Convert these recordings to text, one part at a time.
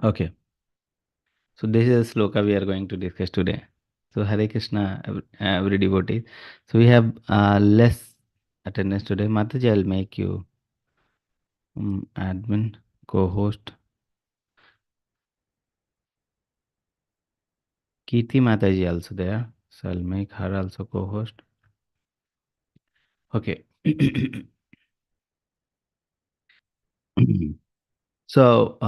Okay. So this is a sloka we are going to discuss today. So Hare Krishna, every devotee. So we have less attendance today. Mataji, I'll make you admin, co-host. Kirti Mataji also there. So I'll make her also co-host. Okay. So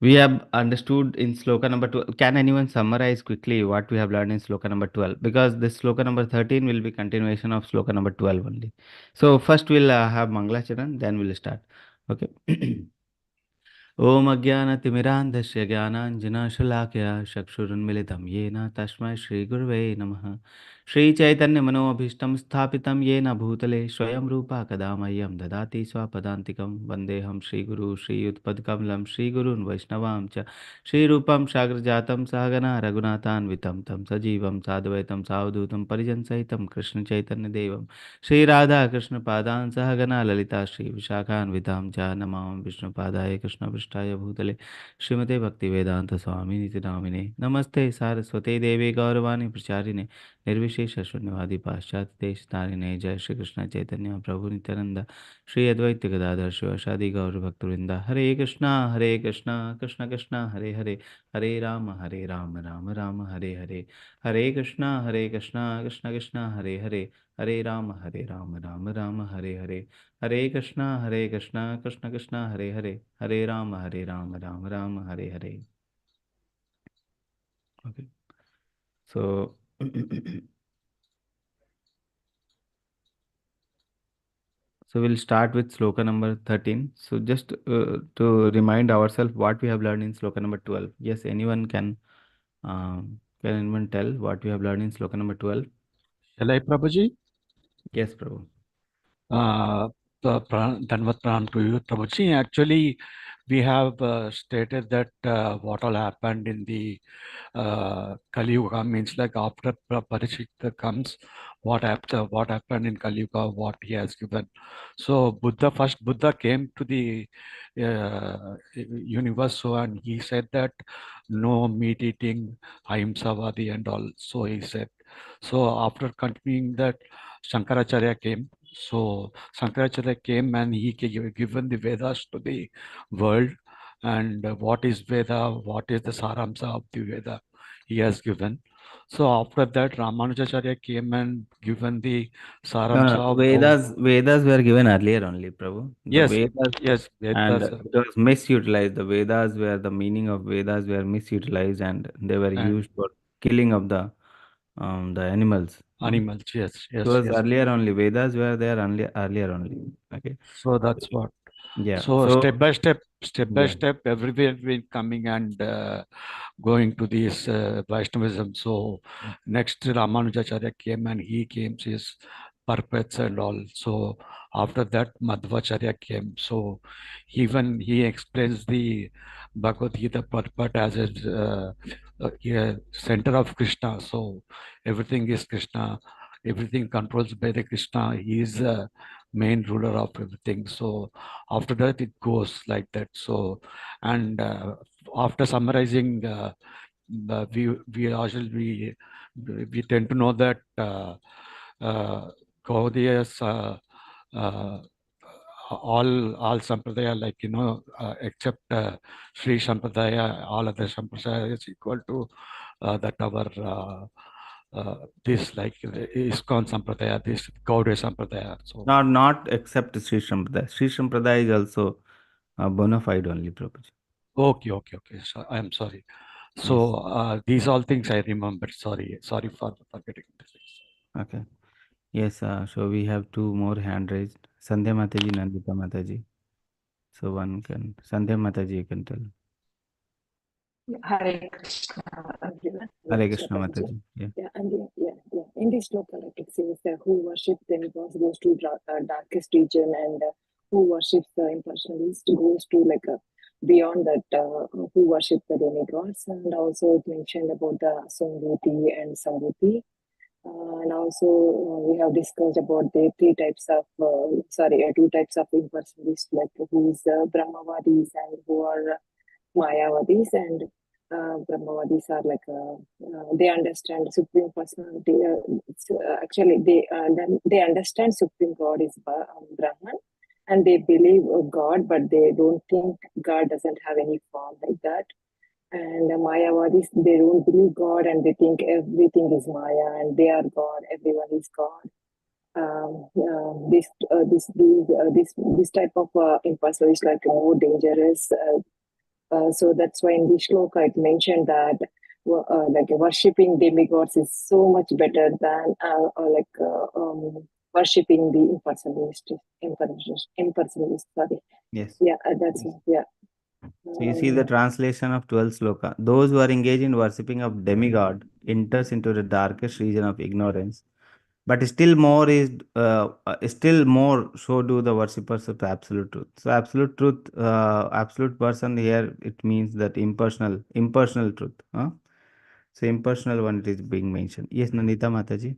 we have understood in sloka number 12. Can anyone summarize quickly what we have learned in sloka number 12? Because this sloka number 13 will be continuation of sloka number 12 only. So first we'll have Mangalacharan, then we'll start. Okay. ॐ अज्ञानतिमिरान्धस्य ज्ञानाञ्जनशलाकया चक्षुरुन्मिलितं येन तस्मै श्रीगुरवे नमः श्रीचैतन्यमनोभीष्टं स्थापितं येन भूतले स्वयं रूपा कदा मह्यं ददाति स्वपदान्तिकं वन्देऽहं श्रीगुरु श्रीयुत्पदकमलं श्रीगुरून् वैष्णवां च श्रीरूपं साग्रजातं सहगना रघुनाथान्वितं तं सजीवं साद्वैतं सावधूतं परिजनसहितं कृष्णचैतन्यदेवं श्रीराधाकृष्णपादान् सहगना ललिता श्रीविशाखान्वितां च नमामि विष्णुपादाय कृष्णपृष्ठाय भूतले श्रीमते भक्तिवेदान्तस्वामिनिति नामिने नमस्ते सारस्वते देवे गौरवाणी प्रचारिणे निर्विशेषशून्यवादी पाश्चात्यदेशतारिणे जय श्री कृष्ण चैतन्य प्रभु नित्यानंद श्री अद्वैत गदाधर शिवासादि गौरभक्तवृंद हरे Krishna Krishna Krishna Hare Hare Hare Ram Ram Ram Hare Hare Hare Krishna Krishna Krishna Hare Hare Hare Ram Ram Ram Hare Hare Hare Krishna Krishna Krishna Hare Hare Hare Ram Ram Ram Hare Hare. Okay. So so we'll start with sloka number 13. So just to remind ourselves what we have learned in sloka number 12. Yes, anyone can anyone tell what we have learned in sloka number 12? Shall I, Prabhuji? Yes, Prabhu. Dhanvat Pranam to you, Prabhuji. Actually, we have stated that what all happened in the Kali Yuga means like after Parishikta comes, what happened in Kali Yuga, what he has given. So first Buddha came to the universe, so and he said that no meat eating, ahimsavadi and all. So he said. So after continuing that, Shankaracharya came. So Shankaracharya came and he given the Vedas to the world. And what is Veda? What is the Saramsa of the Veda? He has given. So after that, Ramanujacharya came and given the Saramsa of those. Vedas were given earlier only, Prabhu. The Yes, Vedas yes, and Vedas. it was misutilized. The Vedas were the meaning of Vedas were misutilized and they were And used for killing of the animals. No? animals. Yes, It yes, was yes. earlier only. Vedas were there earlier only. Okay. So that's what. Yeah. So So step by yeah. step, everywhere we're coming and going to this Vaishnavism. So next Ramanujacharya came and he came his purports and all. So after that Madhvacharya came. So even he explains the Bhagavad Gita purport as a center of Krishna. So everything is Krishna. Everything controls by the Krishna. He is the main ruler of everything. So after that it goes like that. So and after summarizing we also we tend to know that Gaudiyas uh, all sampradaya, like except Sri Sampradaya, all other sampradaya is equal to that our this like ISKCON Sampradaya, this Gaudiya Sampradaya. So Not except Sri Sampradaya. Sri Sampradaya is also bona fide only, Prabhu. okay. So I am sorry. Yes. So these all things I remember. Sorry for forgetting this. Okay. Yes. So we have two more hand raised. Sandhya Mataji, Nandita Mataji. So one can Sandhya Mataji, you can tell. Hare Krishna, everyone. Hare Hare Krishna, Krishna Prabhuji. Mataji. Yeah. Yeah, and yeah. In this sloka, like it says, who worships the impersonalists goes to darkest region, and who worships the impersonalists goes to like beyond that. Who worship the demigods, and also it mentioned about the Sambhuti and Sambhuti. And also, we have discussed about the two types of impersonalists, like who is Brahmavadis and who are Mayavadis. And Brahmavadis are like they understand supreme personality. Actually, they understand supreme God is Brahman, and they believe God, but they don't think God doesn't have any form like that. And the Mayavadis, they don't believe God and they think everything is Maya and they are God, everyone is God. This type of imposter is like more dangerous. So that's why in the shloka it mentioned that like worshipping demigods is so much better than worshipping the impersonalist. Sorry. Yes. Yeah, that's Yes. yeah. So you see the translation of 12th sloka. Those who are engaged in worshipping of demigod enters into the darkest region of ignorance. But still more so do the worshippers of absolute truth. So absolute truth, absolute person here, it means that impersonal truth. Huh? So impersonal one it is being mentioned. Yes, Nandita Mataji.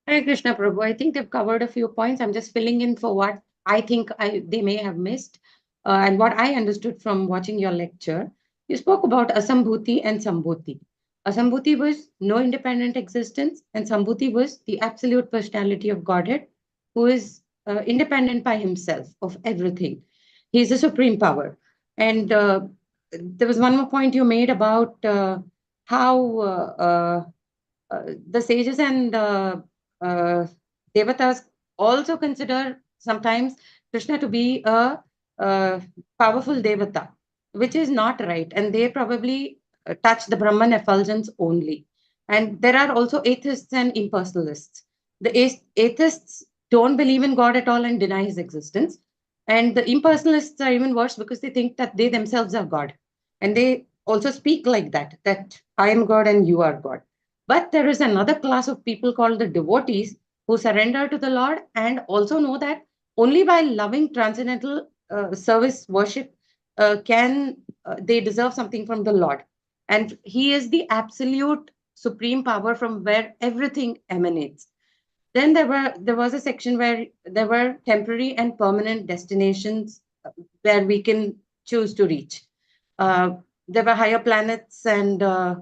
Hare Krishna Prabhu. I think they've covered a few points. I'm just filling in for what I think they may have missed and what I understood from watching your lecture. You spoke about Asambhuti and Sambhuti. Asambhuti was no independent existence, and Sambhuti was the absolute personality of Godhead who is independent by himself of everything. He is the supreme power. And there was one more point you made about how the sages and devatas also consider sometimes Krishna to be a powerful devata, which is not right. And they probably touch the Brahman effulgence only. And there are also atheists and impersonalists. The atheists don't believe in God at all and deny his existence. And the impersonalists are even worse because they think that they themselves are God. And they also speak like that I am God and you are God. But there is another class of people called the devotees who surrender to the Lord and also know that only by loving transcendental service worship can they deserve something from the Lord. And He is the absolute supreme power from where everything emanates. Then there was a section where there were temporary and permanent destinations where we can choose to reach. There were higher planets and I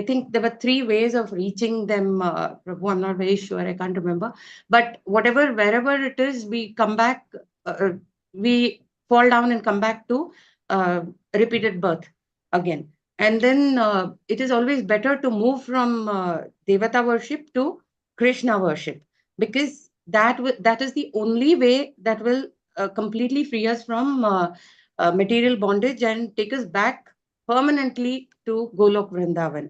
think there were three ways of reaching them. Prabhu, I'm not very sure, I can't remember. But wherever it is, we come back, we fall down and come back to repeated birth again. And then it is always better to move from Devata worship to Krishna worship, because that is the only way that will completely free us from material bondage and take us back permanently to Golok Vrindavan.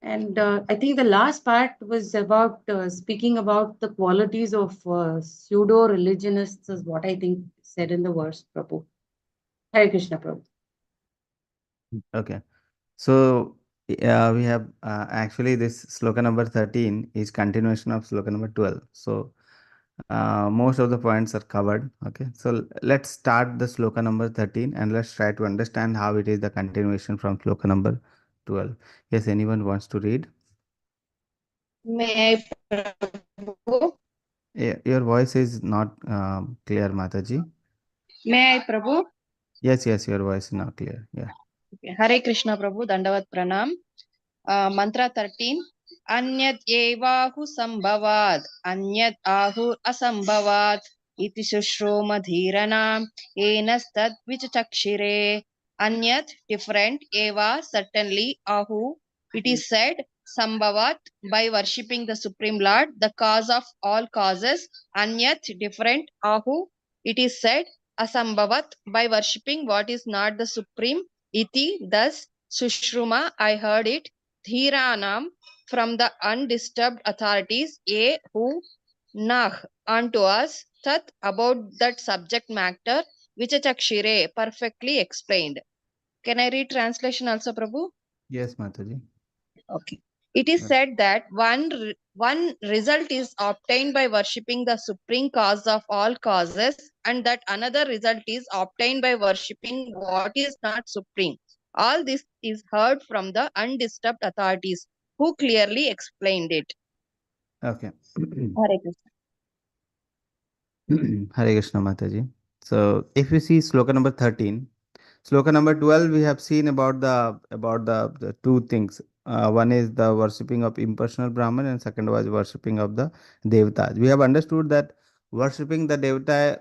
And I think the last part was about speaking about the qualities of pseudo religionists, is what I think said in the verse, Prabhu. Hare Krishna, Prabhu. Okay. So we have actually this sloka number 13 is continuation of sloka number 12. So most of the points are covered. Okay. So let's start the sloka number 13 and let's try to understand how it is the continuation from sloka number 12. Yes, anyone wants to read? May I, Prabhu? Your voice is not clear, Mataji. May I, Prabhu? Yes, your voice is not clear. Yeah. Hare Krishna, Prabhu. Dandavat Pranam. Mantra 13. Anyat evahu sambhavat. Anyat ahur asambhavat. Iti sushroma dhiranam. Enastad vichachakshire. Anyat, different. Eva, certainly. Ahu, it is said. Sambhavat, by worshipping the Supreme Lord, the cause of all causes. Anyat, different. Ahu, it is said. Asambhavat, by worshipping what is not the Supreme. Iti, thus. Sushruma, I heard it. Dhiranam, from the undisturbed authorities. A, who. Nah, unto us. Tat, about that subject matter. Vichachakshire, perfectly explained. Can I read translation also, Prabhu? Yes, Mataji. Okay. It is said that one result is obtained by worshipping the supreme cause of all causes, and that another result is obtained by worshipping what is not supreme. All this is heard from the undisturbed authorities. who clearly explained it. Okay. Hare Krishna. Hare Krishna Mataji. So if you see sloka number 13, sloka number 12, we have seen about the two things. One is the worshipping of impersonal Brahman, and second was worshipping of the Devatas. We have understood that worshipping the Devata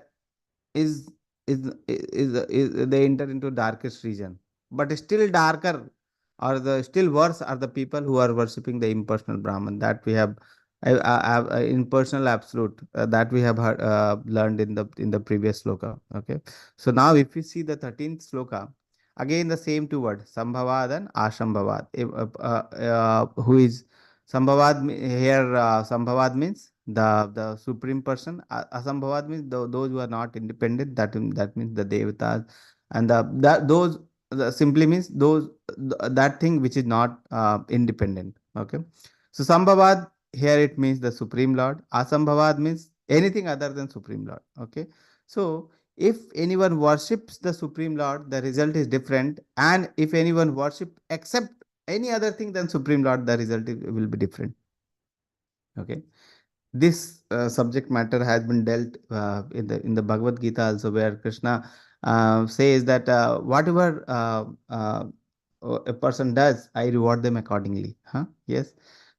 is is they enter into darkest region, but still darker or the still worse are the people who are worshipping the impersonal Brahman, that we have impersonal absolute, that we have learned in the previous sloka. Okay, so now if we see the 13th sloka, again the same two words, sambhavad and ashambhavad. Who is sambhavad? Here sambhavad means the supreme person. Asambhavad means those who are not independent. That means the devatas, and those simply means those that thing which is not independent. Okay, so sambhavad here it means the supreme lord. Asambhavad means anything other than supreme lord. Okay, so if anyone worships the supreme lord, the result is different, and if anyone worship except any other thing than supreme lord, the result will be different. Okay, this subject matter has been dealt in the Bhagavad Gita also, where Krishna says that whatever a person does, I reward them accordingly. Huh? Yes.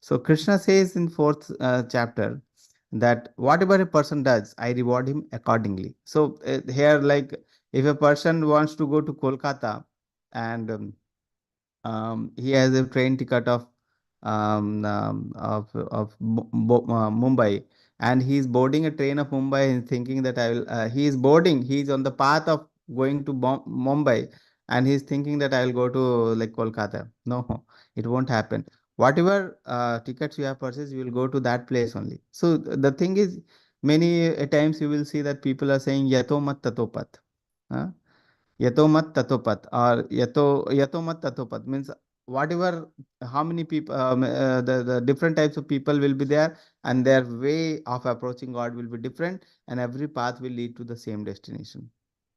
So Krishna says in fourth chapter that whatever a person does, I reward him accordingly. So here, like if a person wants to go to Kolkata and he has a train ticket of Mumbai, and he is boarding a train of Mumbai and thinking that he is boarding, he is on the path of going to Mumbai, and he is thinking that I will go to like Kolkata. No, it won't happen. Whatever tickets you have purchased, you will go to that place only. So the thing is, many times you will see that people are saying yato mat tato pat. Huh? Yato mat tatopat, or yato mat tatopat means whatever, how many people, the different types of people will be there, and their way of approaching God will be different, and every path will lead to the same destination.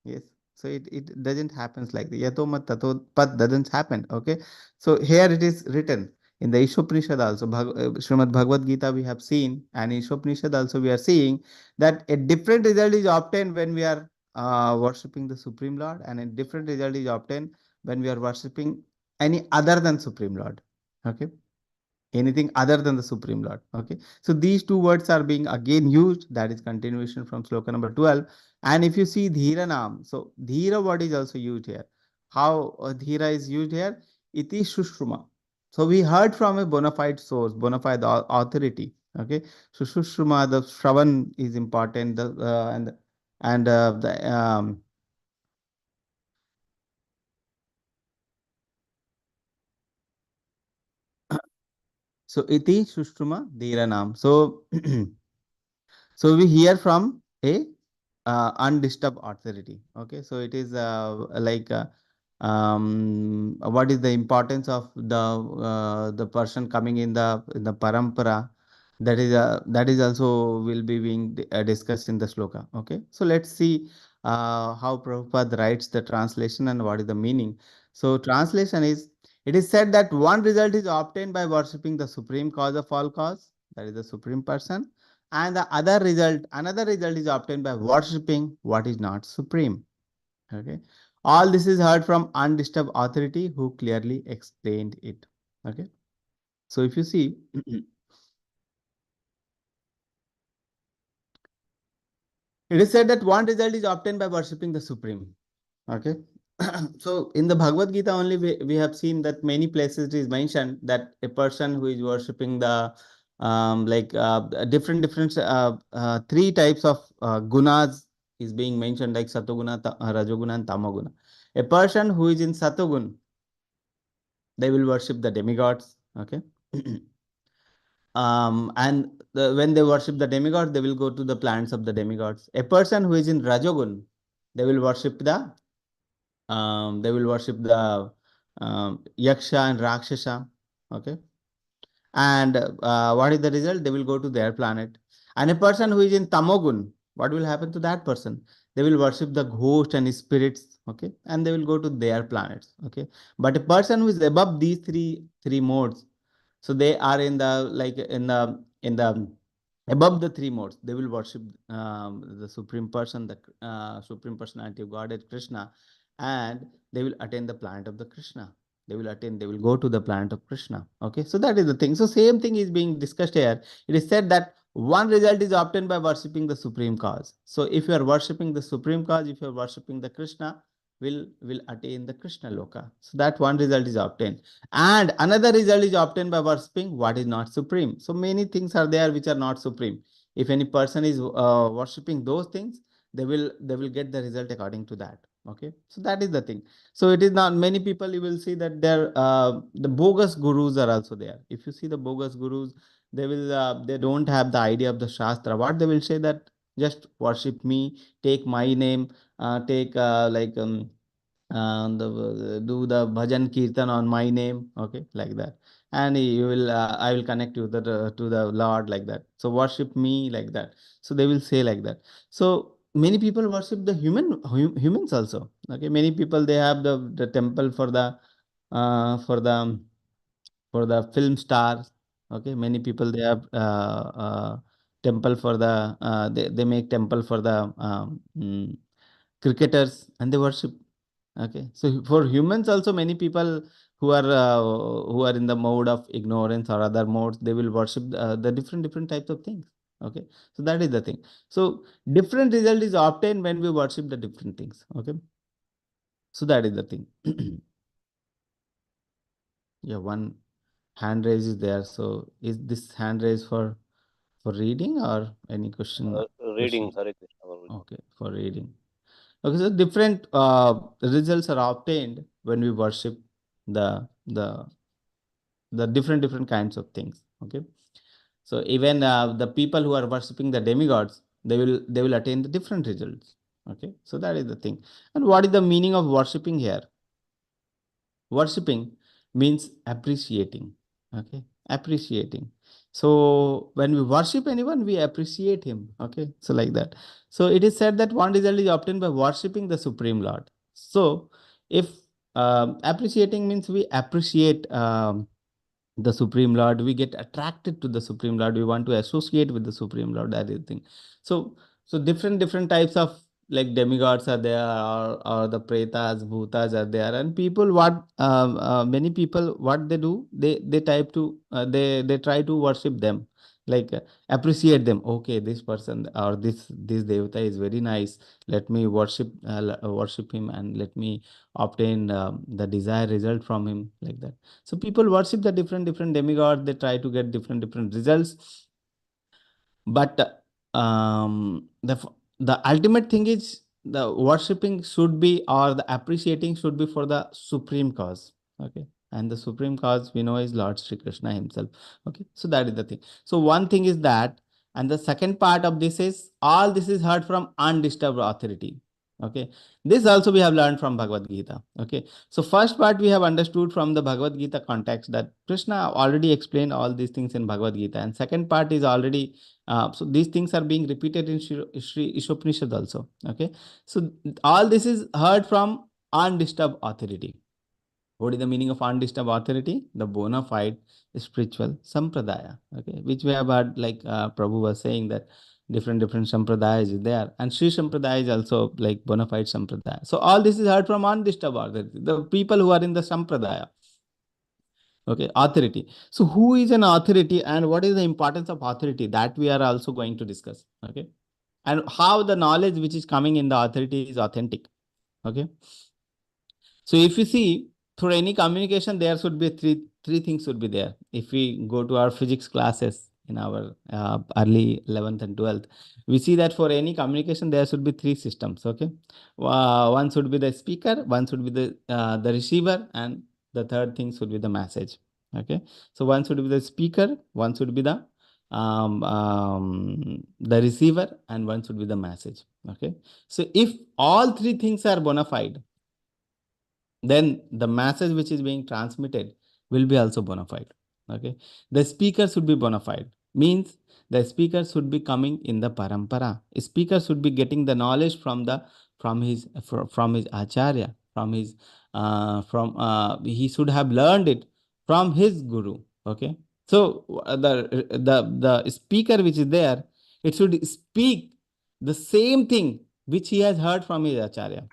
Yes. So it doesn't happen like the yato mat tatopat doesn't happen. Okay. So here it is written in the Isopanisad also, Srimad Bhagavad Gita we have seen, and Isopanisad also we are seeing that a different result is obtained when we are worshipping the Supreme Lord, and a different result is obtained when we are worshipping any other than Supreme Lord. Okay, anything other than the Supreme Lord. Okay, so these two words are being again used. That is continuation from sloka number 12. And if you see Dhira Nam, so Dhira word is also used here. How Dhira is used here? Iti Shushruma. So we heard from a bona fide source, bona fide authority. Okay, so Shushruma, the Shravan is important. The so iti Shushruma Dhiranam. So so we hear from a undisturbed authority. Okay, so it is what is the importance of the person coming in the parampara, that is also will be being discussed in the sloka. Okay, so let's see how Prabhupada writes the translation and what is the meaning. So translation is, it is said that one result is obtained by worshipping the supreme cause of all cause, that is the supreme person, and the another result is obtained by worshipping what is not supreme. Okay, all this is heard from undisturbed authority who clearly explained it. Okay, so if you see it is said that one result is obtained by worshipping the supreme. Okay, so in the Bhagavad Gita only we have seen that many places it is mentioned that a person who is worshipping the different three types of gunas is being mentioned, like satoguna, rajoguna, and tamoguna. A person who is in satogun, they will worship the demigods. Okay. And when they worship the demigods, they will go to the plants of the demigods. A person who is in rajogun, they will worship the yaksha and rakshasa. Okay, and what is the result? They will go to their planet. And a person who is in tamogun, what will happen to that person? They will worship the ghost and spirits. Okay, and they will go to their planets. Okay, but a person who is above these three modes, So they are in the like in the above the three modes. They will worship the supreme person, the supreme personality of Godhead Krishna, and they will attain the planet of the Krishna. They will attain. They will go to the planet of Krishna. Okay, so that is the thing. So same thing is being discussed here. It is said that one result is obtained by worshipping the supreme cause. So if you are worshipping the supreme cause, if you are worshipping the Krishna, will attain the Krishna Loka. So that one result is obtained. And another result is obtained by worshipping what is not supreme. So many things are there which are not supreme. If any person is worshipping those things, they will get the result according to that. Okay, so that is the thing. So it is not many people, you will see that there the bogus gurus are also there. If you see the bogus gurus, they don't have the idea of the Shastra. What they will say that just worship me, take my name, take do the bhajan kirtan on my name, okay, like that, and you will I will connect you to the Lord, like that. So worship me, like that. So they will say like that. So many people worship the humans also. Okay, many people, they have the temple for the uh, for the for the film stars. Okay, many people, they have temple for the they make temple for the cricketers, and they worship. Okay, so for humans also, many people who are in the mode of ignorance or other modes, they will worship the different types of things. Okay, so that is the thing. So different result is obtained when we worship the different things. Okay, so that is the thing. Yeah, one hand raise is there. So is this hand raise for reading or any question? Reading, Hare Krishna. Prabhuji. Okay, for reading. Okay, so different results are obtained when we worship the the the different kinds of things. Okay, so even the people who are worshipping the demigods, they will attain the different results. Okay, so that is the thing. And what is the meaning of worshipping here? Worshipping means appreciating. Okay, appreciating. So when we worship anyone, we appreciate him. Okay, so like that. So it is said that one result is obtained by worshipping the Supreme Lord. So if appreciating means we appreciate the Supreme Lord, we get attracted to the Supreme Lord, we want to associate with the Supreme Lord, that is the thing. So different types of like demigods are there, or the pretas, bhutas are there, and people, what many people, what they do, they type to they try to worship them, like appreciate them. Okay, this person or this devata is very nice, let me worship him, and let me obtain the desired result from him, like that. So people worship the different demigods. They try to get different results. But the ultimate thing is the worshipping should be, or the appreciating should be for the supreme cause. Okay. And the supreme cause we know is Lord Sri Krishna himself. Okay. So that is the thing. So one thing is that, and the second part of this is all this is heard from undisturbed authority. Okay. This also we have learned from Bhagavad Gita. Okay. So first part we have understood from the Bhagavad Gita context that Krishna already explained all these things in Bhagavad Gita. And second part is already, so these things are being repeated in Sri Isopanisad also. Okay. So all this is heard from undisturbed authority. What is the meaning of undisturbed authority? The bona fide spiritual sampradaya. Okay. Which we have heard, like Prabhu was saying that different sampradayas is there, and Sri Sampradaya is also like bona fide sampradaya. So all this is heard from undisturbed authority, the people who are in the sampradaya. Okay, authority. So who is an authority, and what is the importance of authority, that we are also going to discuss. Okay, and how the knowledge which is coming in the authority is authentic. Okay, so if you see, through any communication, there should be three things should be there. If we go to our physics classes in our early 11th and 12th, we see that for any communication, there should be three systems. Okay, one should be the speaker, one should be the receiver, and the third thing should be the message. Okay, so one should be the speaker, one should be the receiver, and one should be the message. Okay, so if all three things are bona fide, then the message which is being transmitted will be also bona fide. Okay, the speaker should be bona fide, means the speaker should be coming in the parampara. A speaker should be getting the knowledge from his acharya, from his he should have learned it from his guru. Okay, So the speaker which is there, it should speak the same thing which he has heard from his acharya.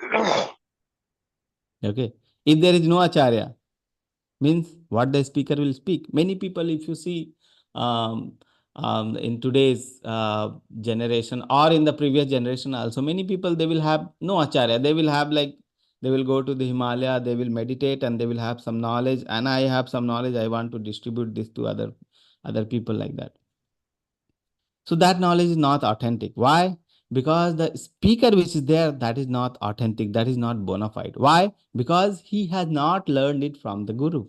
Okay. If there is no acharya, means what the speaker will speak. Many people, if you see um, in today's generation or in the previous generation also, many people, they will have no acharya. They will have like, they will go to the Himalaya, they will meditate and they will have some knowledge, and I have some knowledge, I want to distribute this to other people like that. So that knowledge is not authentic. Why? Because the speaker which is there, that is not authentic, that is not bona fide. Why? Because he has not learned it from the guru.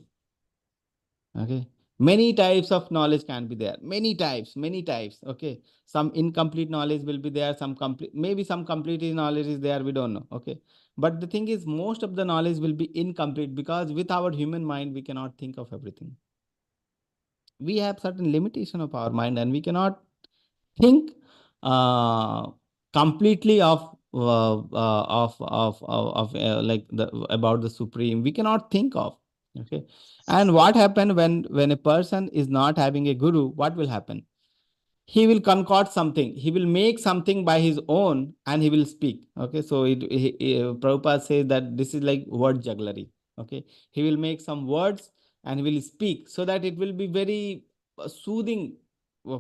Okay. Many types of knowledge can be there. Many types. Okay. Some incomplete knowledge will be there. Some complete, maybe some complete knowledge is there. We don't know. Okay. But the thing is, most of the knowledge will be incomplete because with our human mind, we cannot think of everything. We have certain limitation of our mind and we cannot think completely of like about the supreme. We cannot think of. Okay. And what happened when a person is not having a guru, what will happen? He will concoct something, he will make something by his own and he will speak. Okay. So Prabhupada says that this is like word jugglery. Okay. He will make some words and he will speak so that it will be very soothing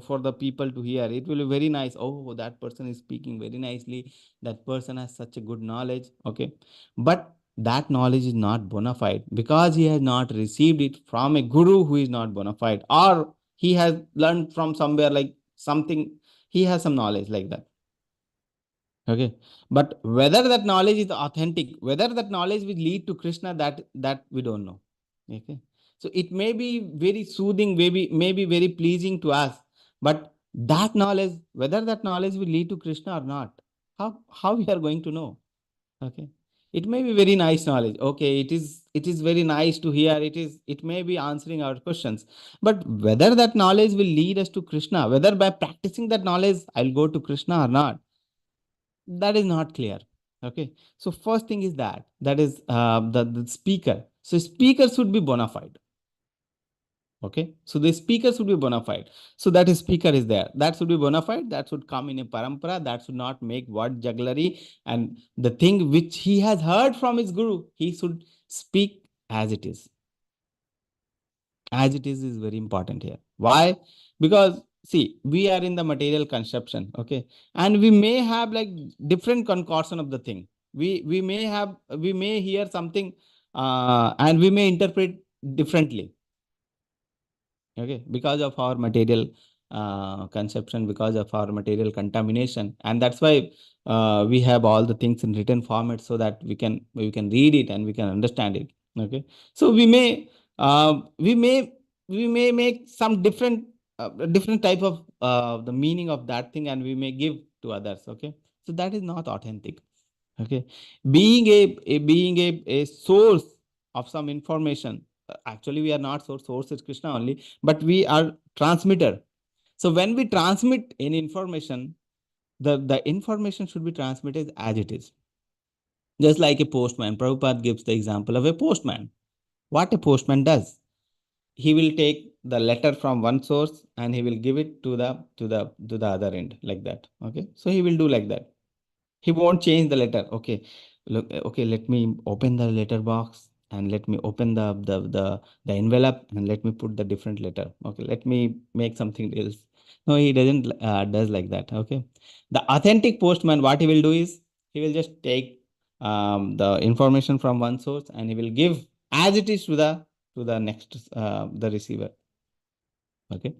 for the people to hear. It will be very nice. Oh, that person is speaking very nicely. That person has such a good knowledge. Okay. But that knowledge is not bona fide because he has not received it from a guru who is not bona fide, or he has learned from somewhere like something, he has some knowledge like that. Okay. But whether that knowledge is authentic, whether that knowledge will lead to Krishna, that we don't know. Okay. So it may be very soothing, maybe very pleasing to us, but that knowledge, whether that knowledge will lead to Krishna or not, how we are going to know? Okay. It may be very nice knowledge. Okay, it is very nice to hear. It may be answering our questions. But whether that knowledge will lead us to Krishna, whether by practicing that knowledge I'll go to Krishna or not, that is not clear. Okay. So first thing is that is the speaker. So speaker should be bona fide. Okay. So the speaker should be bona fide. So that is speaker is there. That should be bona fide. That should come in a parampara. That should not make word jugglery. And the thing which he has heard from his guru, he should speak as it is. As it is very important here. Why? Because see, we are in the material conception. Okay. And we may have like different concoction of the thing. We may hear something and we may interpret differently. Okay, because of our material conception, because of our material contamination, and that's why we have all the things in written format so that we can read it and we can understand it. Okay, so we may make some different type of the meaning of that thing, and we may give to others. Okay, so that is not authentic. Okay, being a source of some information. Actually, we are not source is Krishna only, but we are transmitter. So when we transmit any information, the information should be transmitted as it is. Just like a postman, Prabhupada gives the example of a postman. What a postman does, he will take the letter from one source and he will give it to the other end like that. Okay, so he will do like that. He won't change the letter. Okay, look. Okay, let me open the letter box and let me open the envelope and let me put the different letter. Okay, let me make something else. No, he doesn't does like that. Okay, the authentic postman, what he will do is he will just take the information from one source and he will give as it is to the next the receiver. Okay,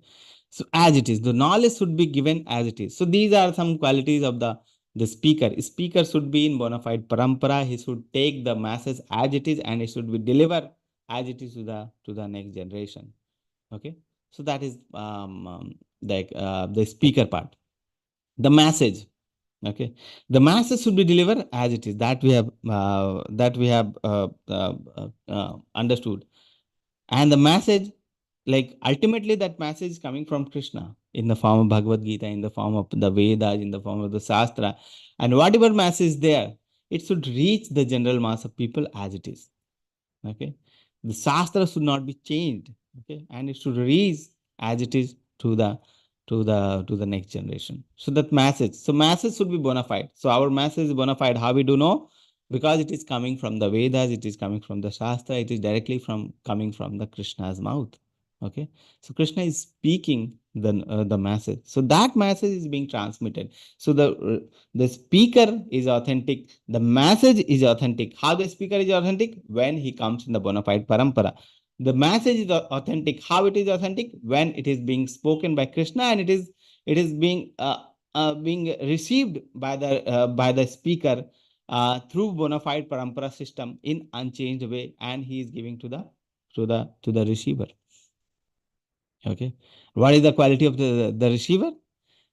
so as it is, the knowledge should be given as it is. So these are some qualities of the speaker. Speaker should be in bona fide parampara. He should take the masses as it is and it should be delivered as it is to the next generation. Okay, so that is the speaker part. The message. Okay, the masses should be delivered as it is. That we have understood. And the message, like ultimately that message is coming from Krishna in the form of Bhagavad Gita, in the form of the Vedas, in the form of the Shastra. And whatever message is there, it should reach the general mass of people as it is. Okay. The Shastra should not be changed. Okay. And it should reach as it is to the next generation. So that message. So message should be bona fide. So our message is bona fide. How we do know? Because it is coming from the Vedas, it is coming from the Shastra, it is directly coming from the Krishna's mouth. Okay, so Krishna is speaking the message. So that message is being transmitted. So the speaker is authentic. The message is authentic. How the speaker is authentic? When he comes in the bona fide parampara. The message is authentic. How it is authentic? When it is being spoken by Krishna and it is being received by the speaker through bona fide parampara system in unchanged way, and he is giving to the receiver. Okay, what is the quality of the receiver?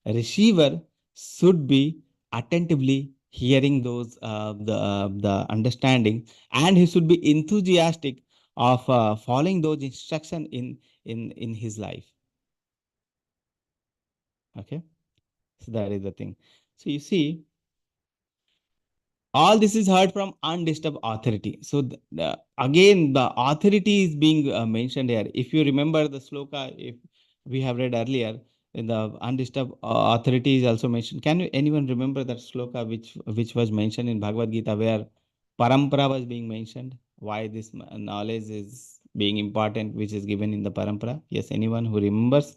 A receiver should be attentively hearing those the understanding, and he should be enthusiastic of following those instructions in his life. Okay, so that is the thing. So you see, all this is heard from undisturbed authority. So again, the authority is being mentioned here. If you remember the sloka, if we have read earlier, in the undisturbed authority is also mentioned. Can anyone remember that sloka which was mentioned in Bhagavad Gita, where parampara was being mentioned? Why this knowledge is being important, which is given in the parampara? Yes, anyone who remembers?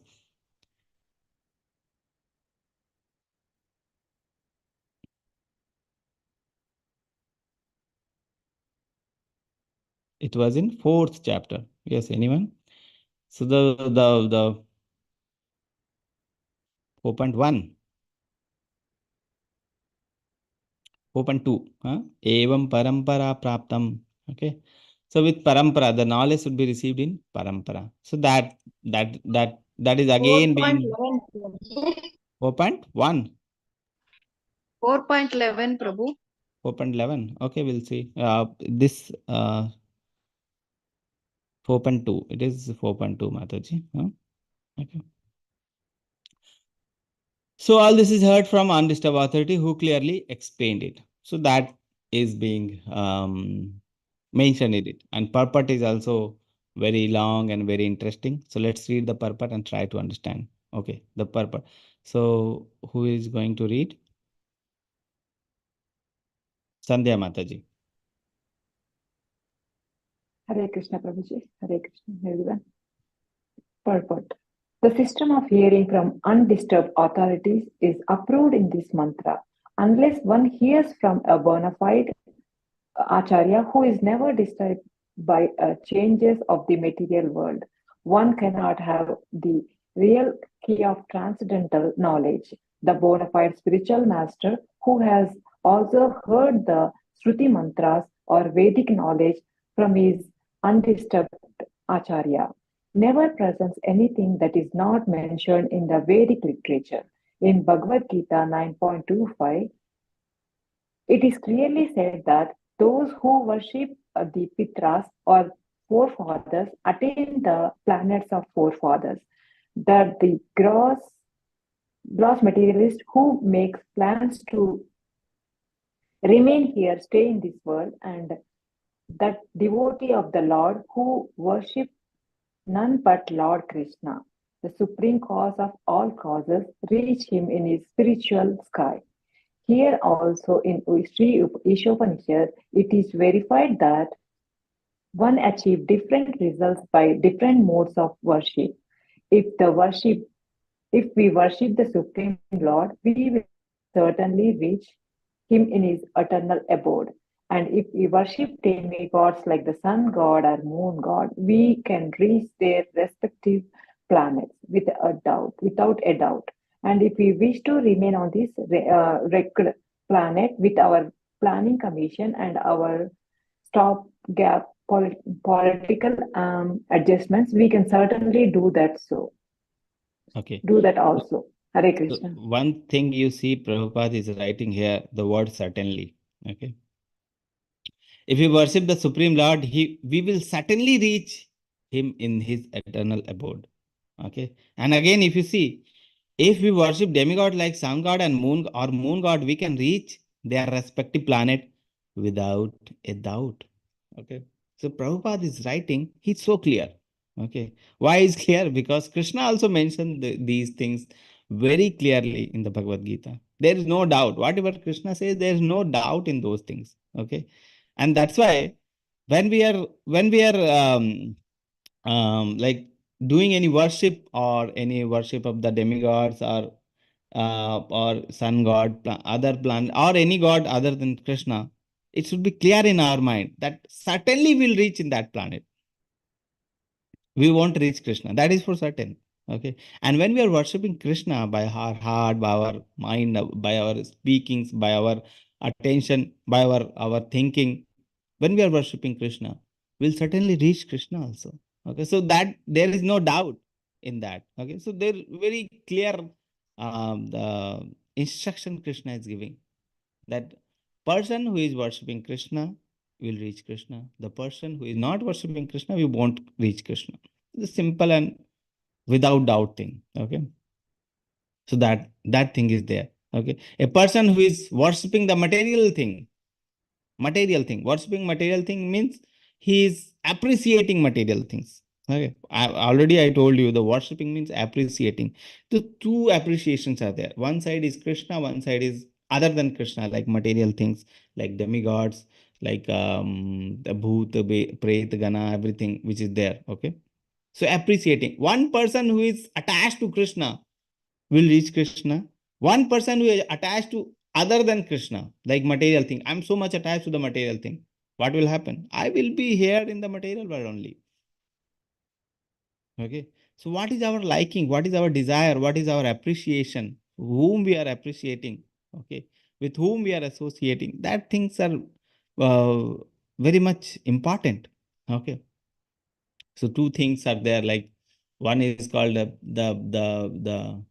It was in 4th chapter. Yes, anyone? So the 4.1, 4.2, evam parampara praptam. Okay, so with parampara, the knowledge should be received in parampara. So that is again being 4.1. 4.11, Prabhu. 4.11. Okay, we'll see. This 4.2. It is 4.2, Mataji. Okay. So all this is heard from undisturbed authority who clearly explained it. So that is being mentioned in it. And purport is also very long and very interesting. So let's read the purport and try to understand. Okay, the purport. So who is going to read? Sandhya Mataji. Hare Krishna Prabhuji, Hare Krishna everyone. Purport. The system of hearing from undisturbed authorities is approved in this mantra unless one hears from a bona fide Acharya who is never disturbed by changes of the material world. One cannot have the real key of transcendental knowledge, the bona fide spiritual master who has also heard the Shruti mantras or Vedic knowledge from his undisturbed Acharya. Never presents anything that is not mentioned in the Vedic literature. In Bhagavad Gita 9.25, it is clearly said that those who worship the Pitras or forefathers attain the planets of forefathers. That the gross materialist who makes plans to remain here, stay in this world, and that devotee of the Lord who worship none but Lord Krishna, the supreme cause of all causes, reach him in his spiritual sky. Here also in Sri Isopanisad, it is verified that one achieves different results by different modes of worship. If we worship the Supreme Lord, we will certainly reach him in his eternal abode. And if we worship demigods like the sun god or moon god, we can reach their respective planets without a doubt. And if we wish to remain on this planet with our planning commission and our stopgap political adjustments, we can certainly do that. Okay. Do that also. Hare So Krishna. one thing you see, Prabhupada is writing here the word certainly. Okay. If we worship the Supreme Lord, we will certainly reach him in his eternal abode. Okay. And again, if you see, if we worship demigod like sun god and moon god, we can reach their respective planet without a doubt. Okay. So Prabhupada is writing, he's so clear. Okay. Why is clear? Because Krishna also mentioned these things very clearly in the Bhagavad Gita. There is no doubt. Whatever Krishna says, there is no doubt in those things. Okay. And that's why when we are like doing any worship or any worship of the demigods or sun god, other planet, or any god other than Krishna, it should be clear in our mind that certainly we'll reach in that planet. We won't reach Krishna. That is for certain. Okay. And when we are worshipping Krishna by our heart, by our mind, by our speakings, by our attention, by our thinking, when we are worshipping Krishna, we'll certainly reach Krishna also. Okay. So that there is no doubt in that. Okay. So there very clear the instruction Krishna is giving that person who is worshipping Krishna will reach Krishna. The person who is not worshipping Krishna, we won't reach Krishna. The simple and without doubt thing. Okay. So that thing is there. Okay. A person who is worshipping the material thing, worshipping material thing means he is appreciating material things. Okay. I told you the worshipping means appreciating. The two appreciations are there. One side is Krishna, one side is other than Krishna, like material things, like demigods, like the bhoot, pret, gana, everything which is there. Okay. So appreciating. One person who is attached to Krishna will reach Krishna. One person who is attached to other than Krishna, like material thing. I'm so much attached to the material thing. What will happen? I will be here in the material world only. Okay. So what is our liking? What is our desire? What is our appreciation? Whom we are appreciating? Okay. With whom we are associating? That things are very much important. Okay. So two things are there. Like one is called the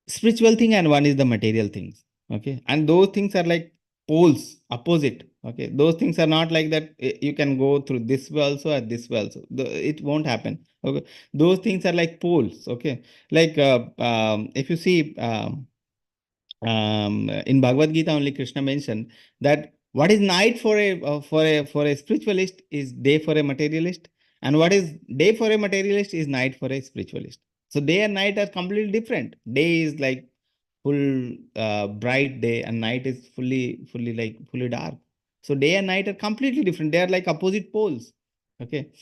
spiritual thing, and one is the material things. Okay, and those things are like poles, opposite. Okay, those things are not like that. You can go through this way also or this way also. It won't happen. Okay, those things are like poles. Okay, like if you see in Bhagavad Gita, only Krishna mentioned that what is night for a spiritualist is day for a materialist, and what is day for a materialist is night for a spiritualist. So day and night are completely different. Day is like full bright day, and night is fully dark. So day and night are completely different. They are like opposite poles. Okay,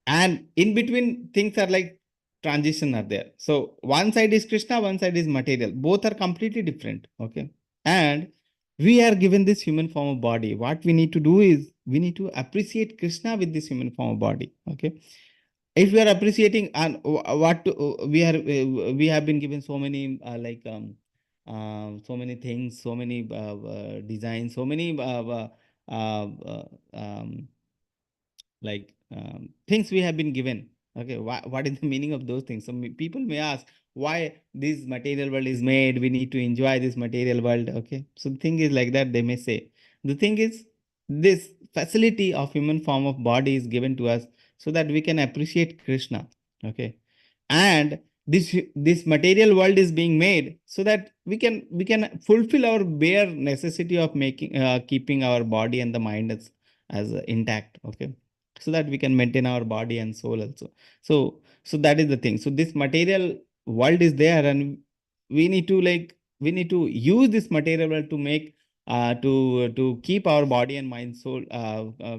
and in between things are like transition are there. So one side is Krishna, one side is material. Both are completely different. Okay. And we are given this human form of body. What we need to do is we need to appreciate Krishna with this human form of body. Okay. If we are appreciating and we have been given so many so many things, so many designs, so many things we have been given. Okay, what is the meaning of those things? So people may ask why this material world is made. We need to enjoy this material world. Okay, so the thing is like that. They may say the thing is this facility of human form of body is given to us so that we can appreciate Krishna. Okay, and this material world is being made so that we can fulfill our bare necessity of making keeping our body and the mind as intact. Okay, so that we can maintain our body and soul also. So that is the thing. So this material world is there, and we need to use this material world to make to keep our body and mind, soul,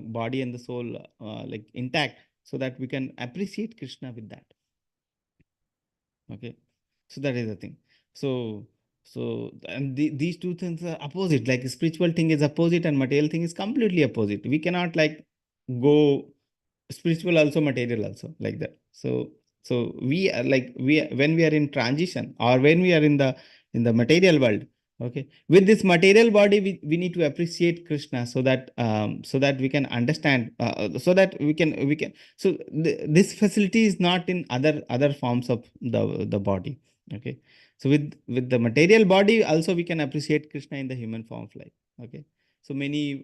body and the soul like intact, so that we can appreciate Krishna with that. Okay, so that is the thing. So and these two things are opposite. Like spiritual thing is opposite and material thing is completely opposite. We cannot like go spiritual also, material also, like that. So we are like when we are in transition, or when we are in the material world. Okay, with this material body, we need to appreciate Krishna, so that we can understand, so that we can so this facility is not in other forms of the body. Okay, so with the material body also we can appreciate Krishna in the human form of life. Okay, so many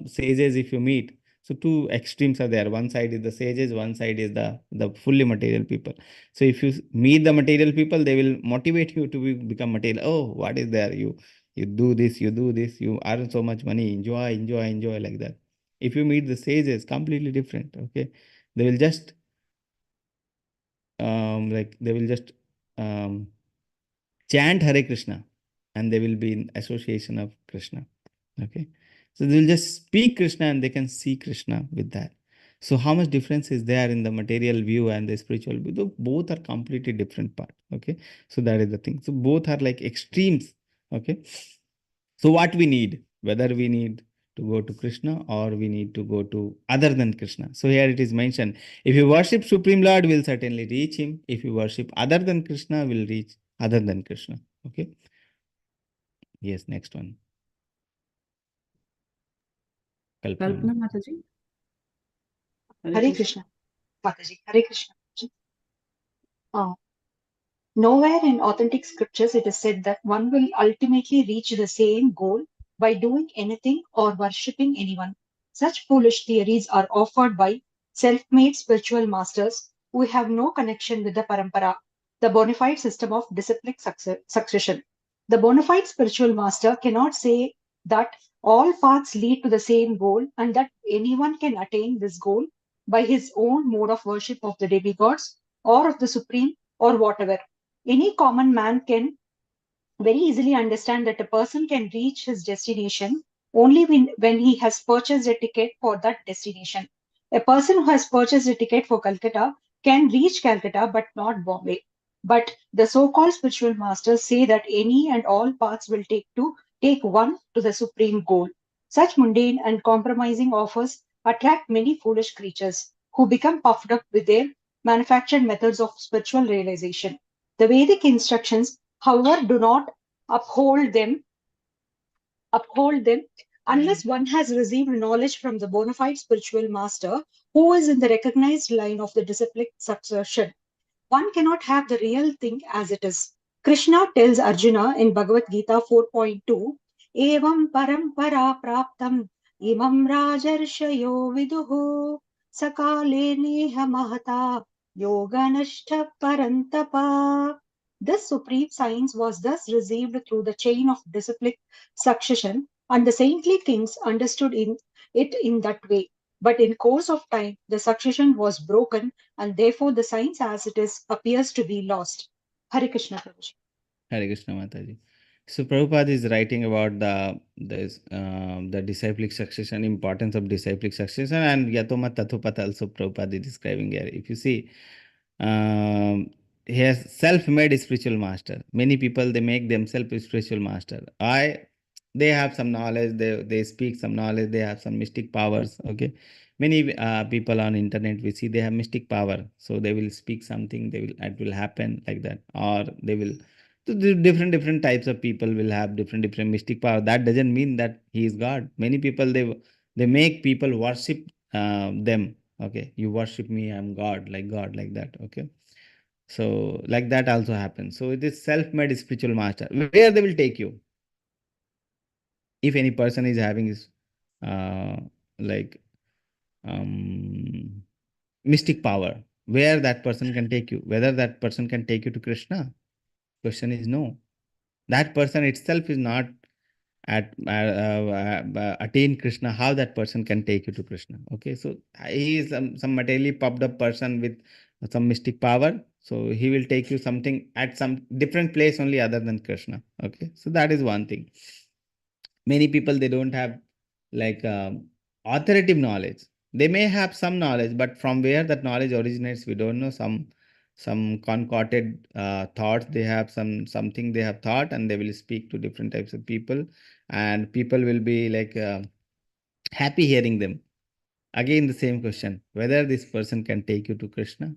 sages, if you meet, so two extremes are there. One side is the sages, one side is the fully material people. So if you meet the material people, they will motivate you to become material. Oh, what is there? You do this, you earn so much money, enjoy, like that. If you meet the sages, completely different. Okay, they will just chant Hare Krishna, and they will be in association of Krishna. Okay, so they will just speak Krishna and they can see Krishna with that. So how much difference is there in the material view and the spiritual view? Though both are completely different part. Okay, so that is the thing. So both are like extremes. Okay, so what we need, whether we need to go to Krishna or we need to go to other than Krishna. So here it is mentioned, if you worship Supreme Lord, we'll certainly reach him. If you worship other than Krishna, we'll reach other than Krishna. Okay. Yes, next one. Kalpana Mataji. Hare Krishna. Mataji. Hare Krishna. Nowhere in authentic scriptures it is said that one will ultimately reach the same goal by doing anything or worshipping anyone. Such foolish theories are offered by self-made spiritual masters who have no connection with the parampara, the bona fide system of disciplic succession. The bona fide spiritual master cannot say that all paths lead to the same goal and that anyone can attain this goal by his own mode of worship of the demigods or of the supreme or whatever. Any common man can very easily understand that a person can reach his destination only when he has purchased a ticket for that destination. A person who has purchased a ticket for Calcutta can reach Calcutta but not Bombay. But the so-called spiritual masters say that any and all paths will take one to the supreme goal. Such mundane and compromising offers attract many foolish creatures who become puffed up with their manufactured methods of spiritual realization. The Vedic instructions, however, do not uphold them unless one has received knowledge from the bona fide spiritual master who is in the recognized line of the disciplic succession. One cannot have the real thing as it is. Krishna tells Arjuna in Bhagavad Gita 4.2, Evam parampara praptam imam rajarshayo viduhu sakale neha mahata yoganashta parantapa. This supreme science was thus received through the chain of disciplic succession, and the saintly kings understood it in that way. But in course of time, the succession was broken, and therefore the science as it is appears to be lost. Hare Krishna Prabhuji. Hare Krishna Mataji. So Prabhupada is writing about the disciplic succession, importance of disciplic succession, and Yatoma Tathupat also Prabhupada is describing here. If you see, he has self-made spiritual master. Many people, they make themselves spiritual master. They have some knowledge, they speak some knowledge, they have some mystic powers. Okay, many people on internet we see they have mystic power, so they will speak something, it will happen like that, or they will. So the different types of people will have different mystic power. That doesn't mean that he is God. Many people they make people worship them. Okay, you worship me, I'm God like that. Okay, so like that also happens. So it is self-made spiritual master. Where they will take you? If any person is having his like mystic power, where that person can take you? Whether that person can take you to Krishna? Question is no. That person itself is not attain Krishna. How that person can take you to Krishna? Okay, so he is some materially popped up person with some mystic power, so he will take you something at some different place only other than Krishna. Okay, so that is one thing. Many people, they don't have like authoritative knowledge. They may have some knowledge, but from where that knowledge originates we don't know. Some concocted thoughts they have, something they have thought, and they will speak to different types of people, and people will be like happy hearing them. Again the same question, whether this person can take you to Krishna.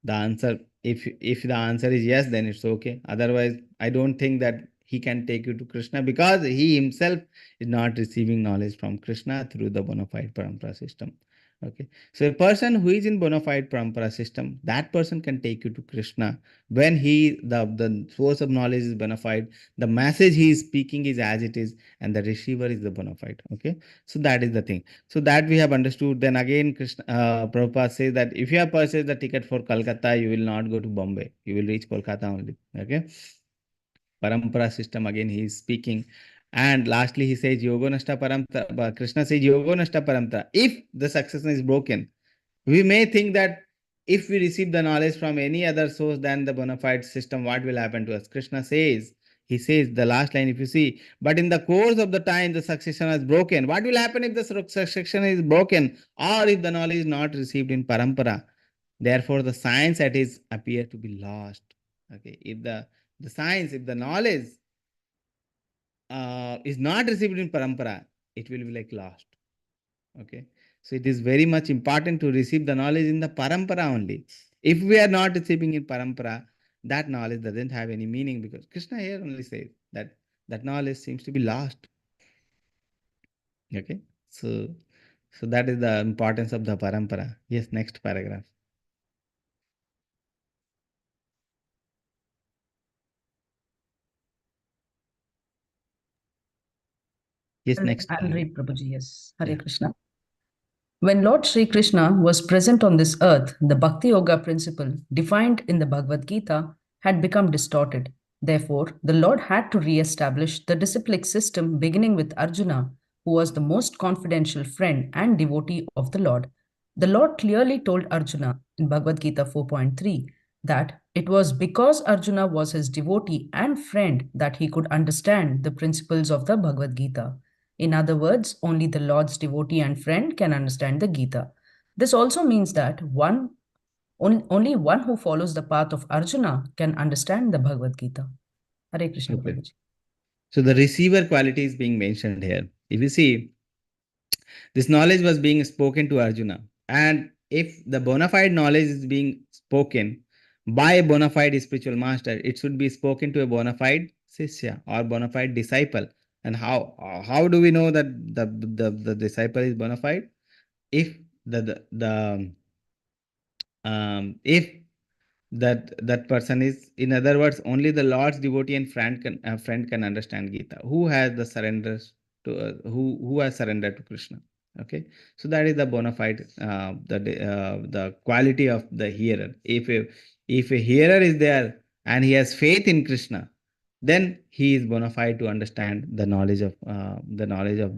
The answer, if the answer is yes, then it's okay. Otherwise I don't think that he can take you to Krishna, because he himself is not receiving knowledge from Krishna through the bona fide parampara system. Okay, so a person who is in bona fide parampara system, that person can take you to Krishna when the source of knowledge is bona fide, the message he is speaking is as it is, and the receiver is the bona fide. Okay, so that is the thing. So that we have understood. Then again, Prabhupada says that if you have purchased the ticket for Calcutta, you will not go to Bombay. You will reach Kolkata only. Okay. Parampara system, again he is speaking. And lastly, he says, Yogo Nashta Paramtra. Krishna says, Yogo Nashta Paramtra. If the succession is broken, we may think that if we receive the knowledge from any other source than the bona fide system, what will happen to us? Krishna says, he says, the last line, if you see, but in the course of the time, the succession is broken. What will happen if the succession is broken or if the knowledge is not received in parampara? Therefore, the science at is appear to be lost. Okay, if the science, if the knowledge is not received in parampara, it will be like lost. Okay, so it is very much important to receive the knowledge in the parampara only. If we are not receiving in parampara, that knowledge doesn't have any meaning, because Krishna here only says that that knowledge seems to be lost. Okay, so that is the importance of the parampara. Yes, next paragraph. Yes, next. I'll read Prabhuji. Yes. Hare Yeah. Krishna. When Lord Sri Krishna was present on this earth, the Bhakti Yoga principle defined in the Bhagavad Gita had become distorted. Therefore, the Lord had to re-establish the disciplic system beginning with Arjuna, who was the most confidential friend and devotee of the Lord. The Lord clearly told Arjuna in Bhagavad Gita 4.3 that it was because Arjuna was his devotee and friend that he could understand the principles of the Bhagavad Gita. In other words, only the Lord's devotee and friend can understand the Gita. This also means that only one who follows the path of Arjuna can understand the Bhagavad Gita. Hare Krishna, Okay. Prabhuji. So the receiver quality is being mentioned here. If you see, this knowledge was being spoken to Arjuna. And if the bona fide knowledge is being spoken by a bona fide spiritual master, it should be spoken to a bona fide Sishya or bona fide disciple. And how do we know that the disciple is bona fide? If if that person is, in other words, only the Lord's devotee and friend can understand Gita, who has the surrenders to who has surrendered to Krishna. Okay, so that is the bona fide the quality of the hearer. If a hearer is there and he has faith in Krishna, then he is bona fide to understand the knowledge of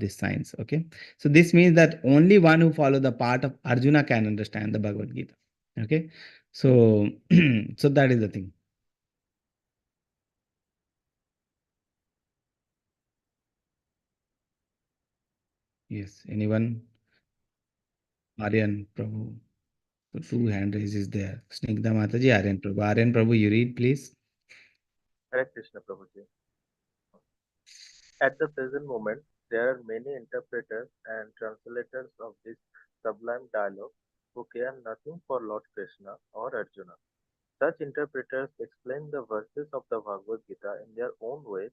this science. Okay, so this means that only one who follow the path of Arjuna can understand the Bhagavad Gita. Okay, so so that is the thing. Yes, anyone? Aryan Prabhu. So two hand raises there. Snigdha Mataji, Aryan Prabhu. Aryan Prabhu, you read, please. Hare Krishna Prabhuji. At the present moment, there are many interpreters and translators of this sublime dialogue who care nothing for Lord Krishna or Arjuna. Such interpreters explain the verses of the Bhagavad Gita in their own way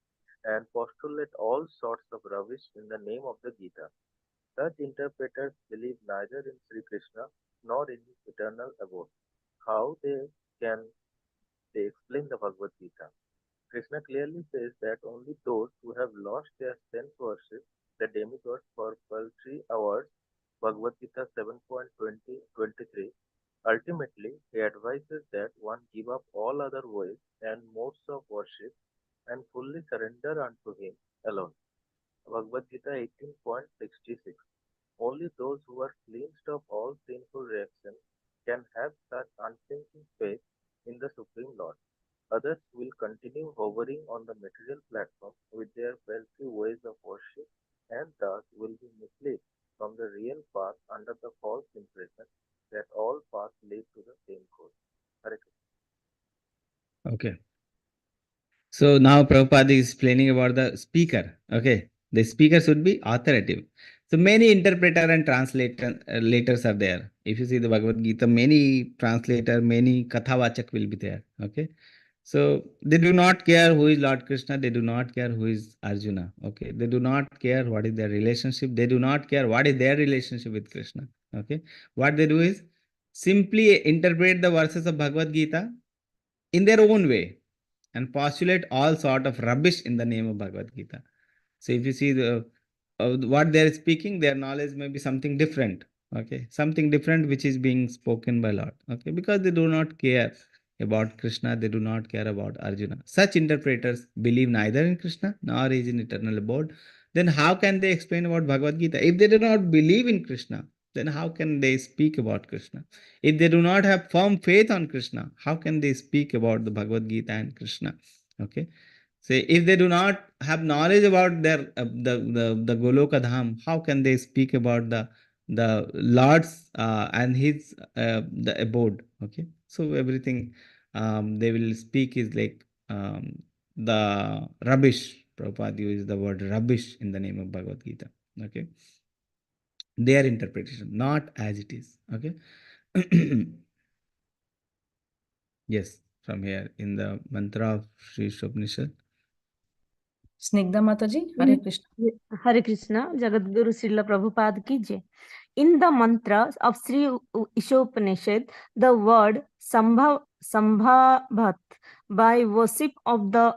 and postulate all sorts of rubbish in the name of the Gita. Such interpreters believe neither in Sri Krishna nor in his eternal abode. How can they explain the Bhagavad Gita? Krishna clearly says that only those who have lost their sense worship the demigods for paltry hours, Bhagavad Gita 7.20-23. Ultimately, he advises that one give up all other ways and modes of worship and fully surrender unto him alone. Bhagavad Gita 18.66. Only those who are cleansed of all sinful reactions can have such unflinching faith in the Supreme Lord. Others will continue hovering on the material platform with their paltry ways of worship and thus will be misled from the real path under the false impression that all paths lead to the same goal. Hare Krishna. Okay. So now Prabhupada is explaining about the speaker. Okay. The speaker should be authoritative. So many interpreter and translators are there. If you see the Bhagavad Gita, many translator, many Kathavachak will be there. Okay. So they do not care who is Lord Krishna. They do not care who is Arjuna. Okay. They do not care what is their relationship. They do not care what is their relationship with Krishna. Okay. What they do is simply interpret the verses of Bhagavad Gita in their own way and postulate all sort of rubbish in the name of Bhagavad Gita. So if you see what they are speaking, their knowledge may be something different. Okay, something different which is being spoken by Lord. Okay, because they do not care about Krishna, they do not care about Arjuna. Such interpreters believe neither in Krishna nor is in eternal abode. Then how can they explain about Bhagavad Gita? If they do not believe in Krishna, then how can they speak about Krishna? If they do not have firm faith on Krishna, how can they speak about the Bhagavad Gita and Krishna? Okay. Say if they do not have knowledge about their the Goloka Dham, how can they speak about the Lord's and his the abode? Okay, so everything they will speak is like the rubbish. Prabhupada used the word rubbish in the name of Bhagavad Gita. Okay, their interpretation, not as it is. Okay. Yes, from here in the mantra of Sri Upanishad. Snigdha Mataji, Hare Krishna. Hare Krishna, Jagadguru Srila Prabhupada ki jai. In the mantras of Sri Isopanisad, the word Sambhavat by worship of the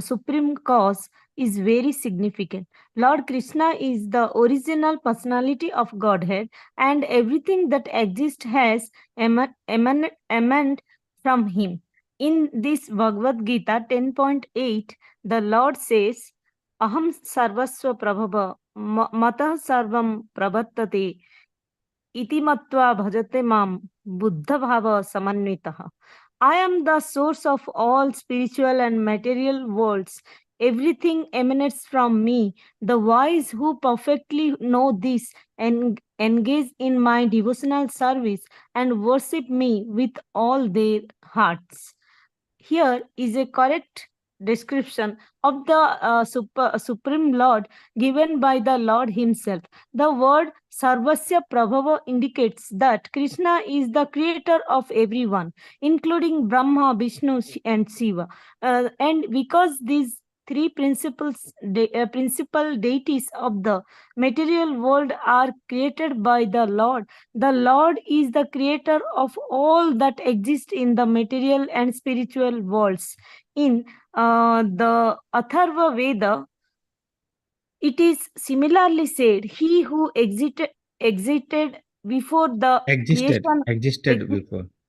Supreme Cause is very significant. Lord Krishna is the original personality of Godhead, and everything that exists has emanated from him. In this Bhagavad Gita 10.8, the Lord says, Aham sarvasva prabhava matah sarvam pravartate iti matva bhajate mam buddha bhava samanvitaha. I am the source of all spiritual and material worlds. Everything emanates from me. The wise who perfectly know this and engage in my devotional service and worship me with all their hearts. Here is a correct description of the Supreme Lord given by the Lord himself. The word Sarvasya Prabhava indicates that Krishna is the creator of everyone, including Brahma, Vishnu, and Shiva. And because these three principal deities of the material world are created by the Lord is the creator of all that exists in the material and spiritual worlds. In the Atharva Veda, it is similarly said, he who existed before the creation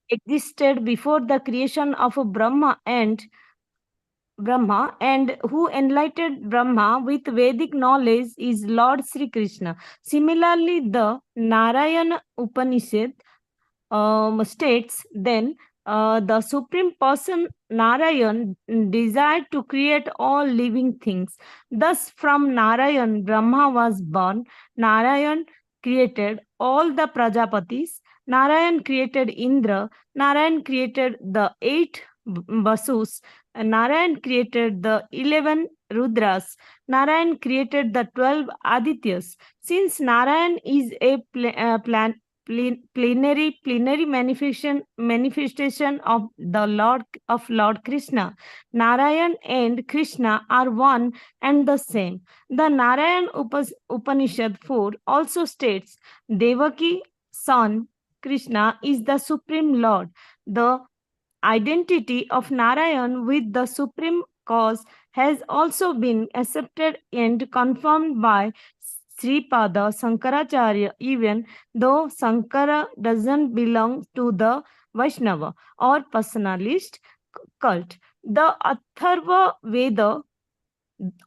existed before the creation of Brahma and who enlightened Brahma with Vedic knowledge is Lord Sri Krishna. Similarly, the Narayana Upanishad states, then the Supreme Person Narayan desired to create all living things. Thus, from Narayan, Brahma was born. Narayan created all the Prajapatis. Narayan created Indra. Narayan created the 8 Vasus. Narayan created the 11 Rudras. Narayan created the 12 Adityas. Since Narayan is a plenary manifestation of the Lord Krishna, Narayan and Krishna are one and the same. The Narayan Upanishad 4 also states, Devaki son Krishna is the Supreme Lord. The identity of Narayan with the Supreme Cause has also been accepted and confirmed by Sripada Sankaracharya, even though Sankara doesn't belong to the Vaishnava or personalist cult. The Atharva Veda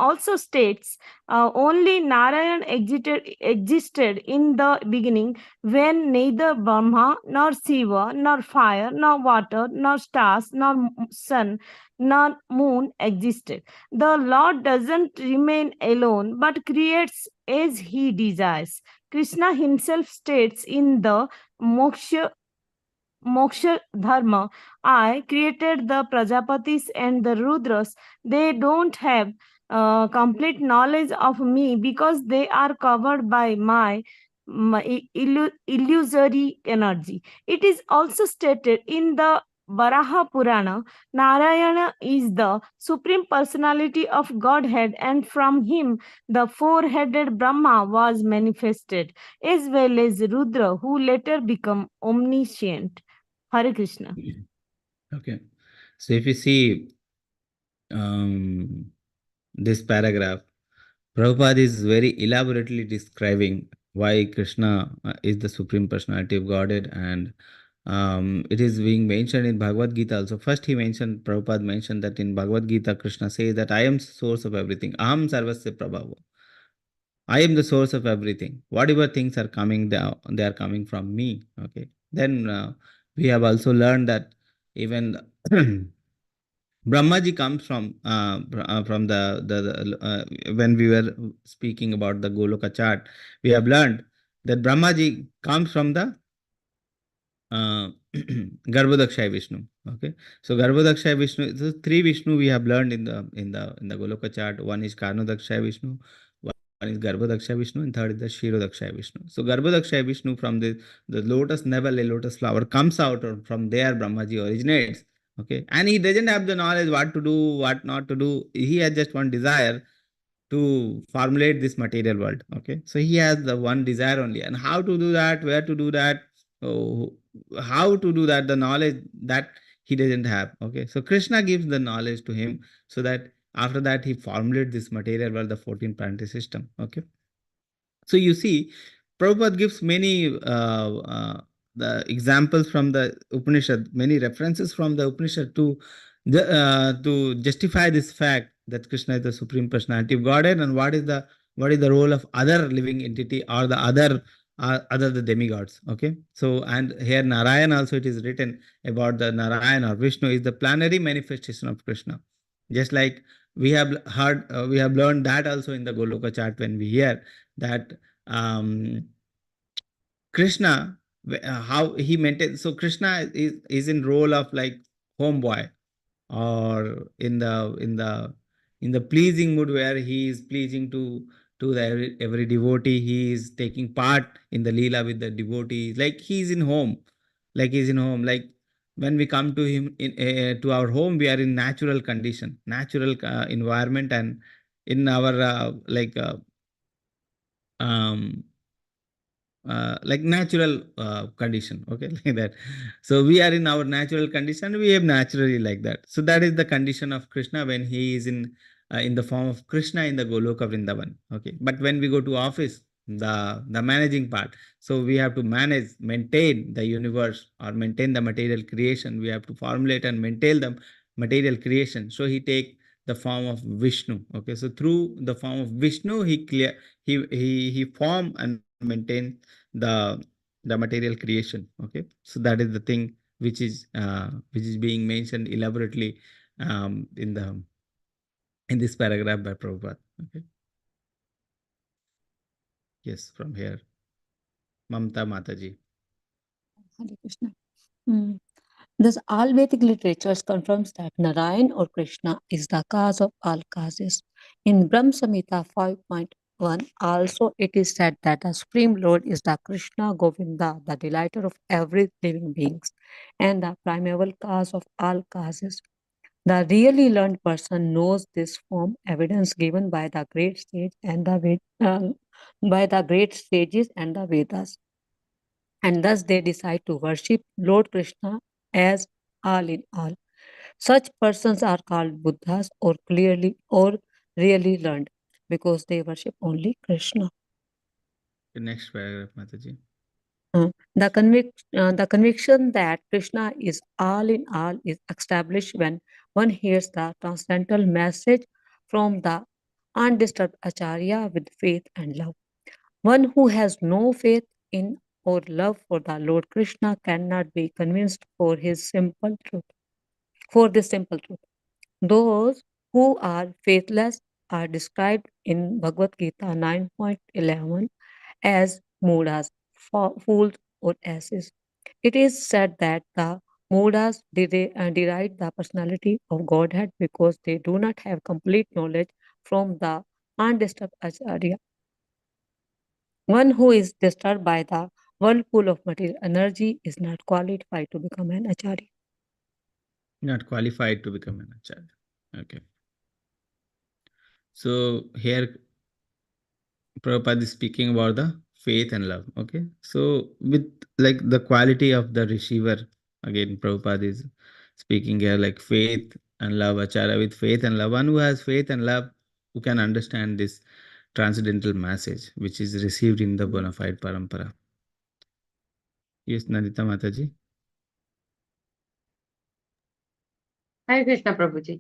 also states only Narayan existed in the beginning when neither Brahma nor Shiva nor fire nor water nor stars nor sun nor moon existed. The Lord doesn't remain alone but creates as he desires. Krishna himself states in the Moksha Dharma, I created the Prajapatis and the Rudras. They don't have complete knowledge of me because they are covered by my illusory energy. It is also stated in the Varaha Purana, Narayana is the Supreme Personality of Godhead, and from him the four-headed Brahma was manifested, as well as Rudra, who later became omniscient. Hare Krishna. Okay. So if you see this paragraph, Prabhupada is very elaborately describing why Krishna is the Supreme Personality of Godhead and it is being mentioned in Bhagavad Gita also. First, Prabhupada mentioned that in Bhagavad Gita, Krishna says that I am source of everything. Aham sarvasya prabhavo. I am the source of everything. Whatever things are coming down, they are coming from me. Okay. Then we have also learned that even Brahmaji comes from the when we were speaking about the Goloka chart, we have learned that Brahmaji comes from the Garbhodakshaya Vishnu. Okay, so Garbhodakshaya Vishnu. So three Vishnu we have learned in the Goloka chart. One is Karnodakshaya Vishnu, one is Garbhodakshaya Vishnu, and third is the Shirodakshaya Vishnu. So Garbhodakshaya Vishnu from the lotus navel, a lotus flower comes out, or from there Brahmaji originates. Okay, and he doesn't have the knowledge what to do, what not to do. He has just one desire to formulate this material world. Okay, so he has the one desire only, and how to do that, where to do that, oh, how to do that, the knowledge that he doesn't have. Okay, so Krishna gives the knowledge to him, so that after that he formulates this material world, the 14 planetary system. Okay, so you see, Prabhupada gives many the examples from the Upanishad, many references from the Upanishad to justify this fact that Krishna is the supreme personality of Godhead, and what is the role of other living entity, or the other the demigods. Okay, so and here Narayan also, it is written about the Narayan or Vishnu is the plenary manifestation of Krishna. Just like we have heard, we have learned that also in the Goloka chart when we hear that Krishna, how he maintains. So Krishna is in role of like homeboy, or in the pleasing mood, where he is pleasing to every devotee. He is taking part in the leela with the devotees, like he's in home, like when we come to him to our home, we are in natural condition, natural environment, and in our um like natural condition. Okay, like that. So we are in our natural condition, we have naturally like that. So that is the condition of Krishna when he is in the form of Krishna in the Goloka Vrindavan. Okay, but when we go to office, the managing part, so we have to maintain the universe, or maintain the material creation. We have to formulate and maintain the material creation. So he take the form of Vishnu. Okay, so through the form of Vishnu, he form and maintain the material creation. Okay, so that is the thing which is being mentioned elaborately in this paragraph by Prabhupada. Okay, yes, from here, Mamta Mataji. Hare Krishna. Mm. Thus, all Vedic literatures confirms that Narayan or Krishna is the cause of all causes. In Brahm Samhita 5.1, also it is said that the Supreme Lord is the Krishna Govinda, the delighter of every living beings, and the primeval cause of all causes. The really learned person knows this from evidence given by the great sage and by the great sages and the Vedas, and thus they decide to worship Lord Krishna as all in all. Such persons are called Buddhas, or really learned, because they worship only Krishna. The next paragraph, Mataji. The conviction that Krishna is all in all is established when one hears the transcendental message from the undisturbed Acharya with faith and love. One who has no faith in or love for the Lord Krishna cannot be convinced for this simple truth. Those who are faithless are described in Bhagavad Gita 9.11 as mudas, fools or asses. It is said that the mudas deride the personality of Godhead because they do not have complete knowledge from the undisturbed Acharya. One who is disturbed by the whirlpool of material energy is not qualified to become an Acharya. Not qualified to become an Acharya. Okay. So here Prabhupada is speaking about the faith and love. Okay, so with like the quality of the receiver, again Prabhupada is speaking here like faith and love, Acharya with faith and love. One who has faith and love, who can understand this transcendental message which is received in the bona fide parampara. Yes, Nandita Mataji. Hare Krishna Prabhuji.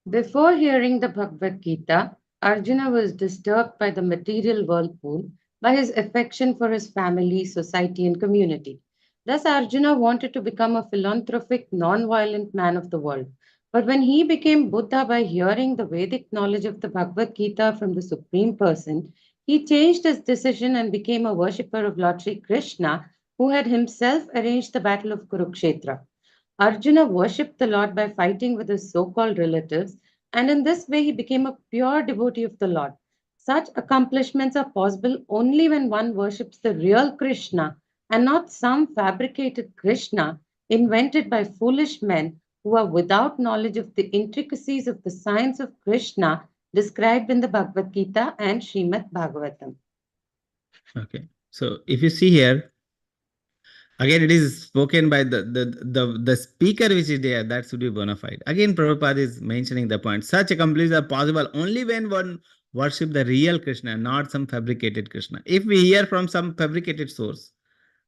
Before hearing the Bhagavad Gita, Arjuna was disturbed by the material whirlpool by his affection for his family, society, and community. Thus, Arjuna wanted to become a philanthropic, non-violent man of the world. But when he became Buddha by hearing the Vedic knowledge of the Bhagavad Gita from the Supreme Person, he changed his decision and became a worshipper of Lord Sri Krishna, who had himself arranged the battle of Kurukshetra. Arjuna worshipped the Lord by fighting with his so called relatives, and in this way he became a pure devotee of the Lord. Such accomplishments are possible only when one worships the real Krishna and not some fabricated Krishna invented by foolish men who are without knowledge of the intricacies of the science of Krishna described in the Bhagavad Gita and Srimad Bhagavatam. Okay. So if you see here, again, it is spoken by the speaker which is there, that should be bona fide. Again, Prabhupada is mentioning the point. Such accomplishments are possible only when one worship the real Krishna, not some fabricated Krishna. If we hear from some fabricated source,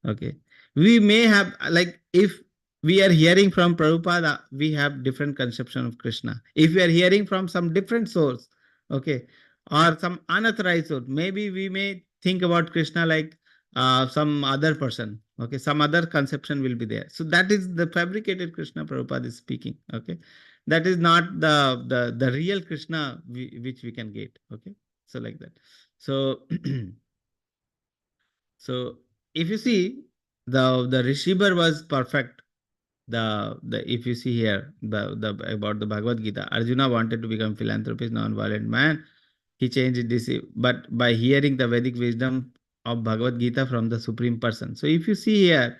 okay, we may have, like, if we are hearing from Prabhupada, we have different conception of Krishna. If we are hearing from some different source, okay, or some unauthorized source, maybe we may think about Krishna like some other person, okay, some other conception will be there. So that is the fabricated Krishna Prabhupada is speaking, okay. That is not the real Krishna which we can get, okay. So like that. So so if you see, the receiver was perfect. The if you see here, the about the Bhagavad Gita, Arjuna wanted to become philanthropist, non-violent man. He changed this, but by hearing the Vedic wisdom of Bhagavad Gita from the Supreme Person. So if you see here,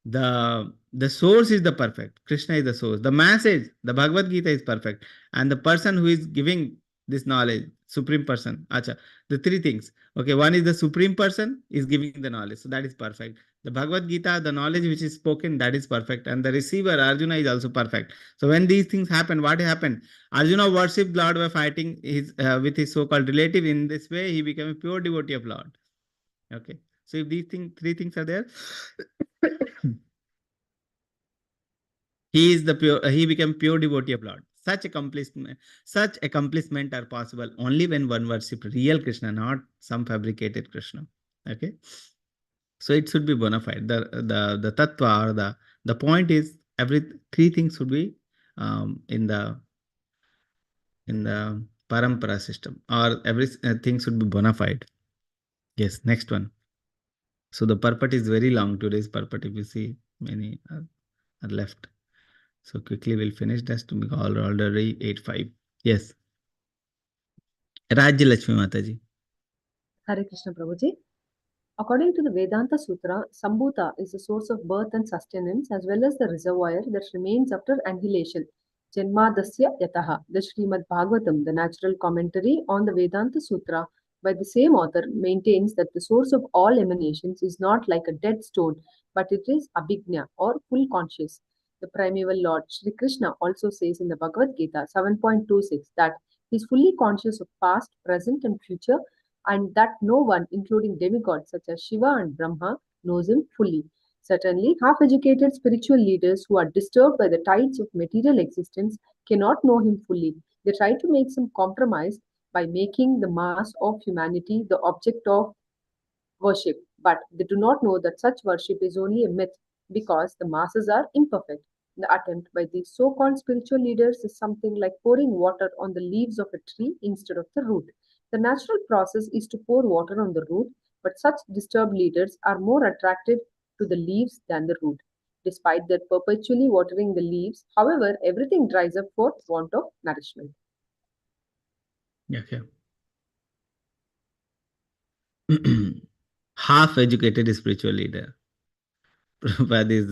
the source is the perfect. Krishna is the source. The message, the Bhagavad Gita is perfect, and the person who is giving this knowledge, Supreme Person. Acha, the three things. Okay, one is the Supreme Person is giving the knowledge, so that is perfect. The Bhagavad Gita, the knowledge which is spoken, that is perfect, and the receiver Arjuna is also perfect. So when these things happen, what happened? Arjuna worshipped Lord by fighting his with his so-called relative. In this way, he became a pure devotee of Lord. Okay. So if these three things are there, he became pure devotee of Lord. Such accomplishment are possible only when one worships real Krishna, not some fabricated Krishna. Okay. So it should be bona fide. The tattva, or the point is, every three things should be in the parampara system, or everything should be bona fide. Yes, next one. So the purport is very long. Today's purport, if you see, many are left. So quickly we'll finish this to be already 8:05. Yes. Rajya Lakshmi Mataji. Hare Krishna Prabhuji. According to the Vedanta Sutra, Sambhuta is the source of birth and sustenance as well as the reservoir that remains after annihilation. Janmadasya Yataha. The Srimad Bhagavatam, the natural commentary on the Vedanta Sutra by the same author, maintains that the source of all emanations is not like a dead stone, but it is abhigna or full conscious. The primeval Lord Sri Krishna also says in the Bhagavad Gita 7.26 that he is fully conscious of past, present, and future, and that no one, including demigods such as Shiva and Brahma, knows him fully. Certainly, half-educated spiritual leaders who are disturbed by the tides of material existence cannot know him fully. They try to make some compromise by making the mass of humanity the object of worship, but they do not know that such worship is only a myth because the masses are imperfect. The attempt by these so-called spiritual leaders is something like pouring water on the leaves of a tree instead of the root. The natural process is to pour water on the root, but such disturbed leaders are more attracted to the leaves than the root. Despite their perpetually watering the leaves, however, everything dries up for want of nourishment. Okay. Half-educated spiritual leader. Prabhupada is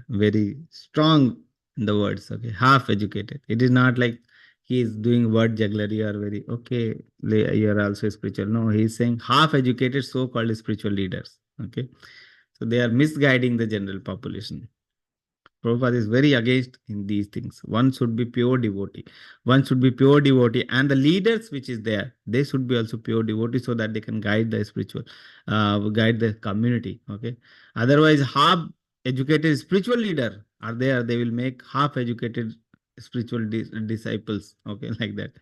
very strong in the words. Okay, half-educated. It is not like he is doing word jugglery or very, okay, you are also spiritual. No, he is saying half-educated so-called spiritual leaders. Okay, so they are misguiding the general population. Prabhupada is very against in these things. One should be pure devotee. One should be pure devotee, and the leaders which is there, they should be also pure devotee so that they can guide the spiritual, guide the community. Okay. Otherwise, half educated spiritual leader are there. They will make half educated spiritual disciples. Okay, like that.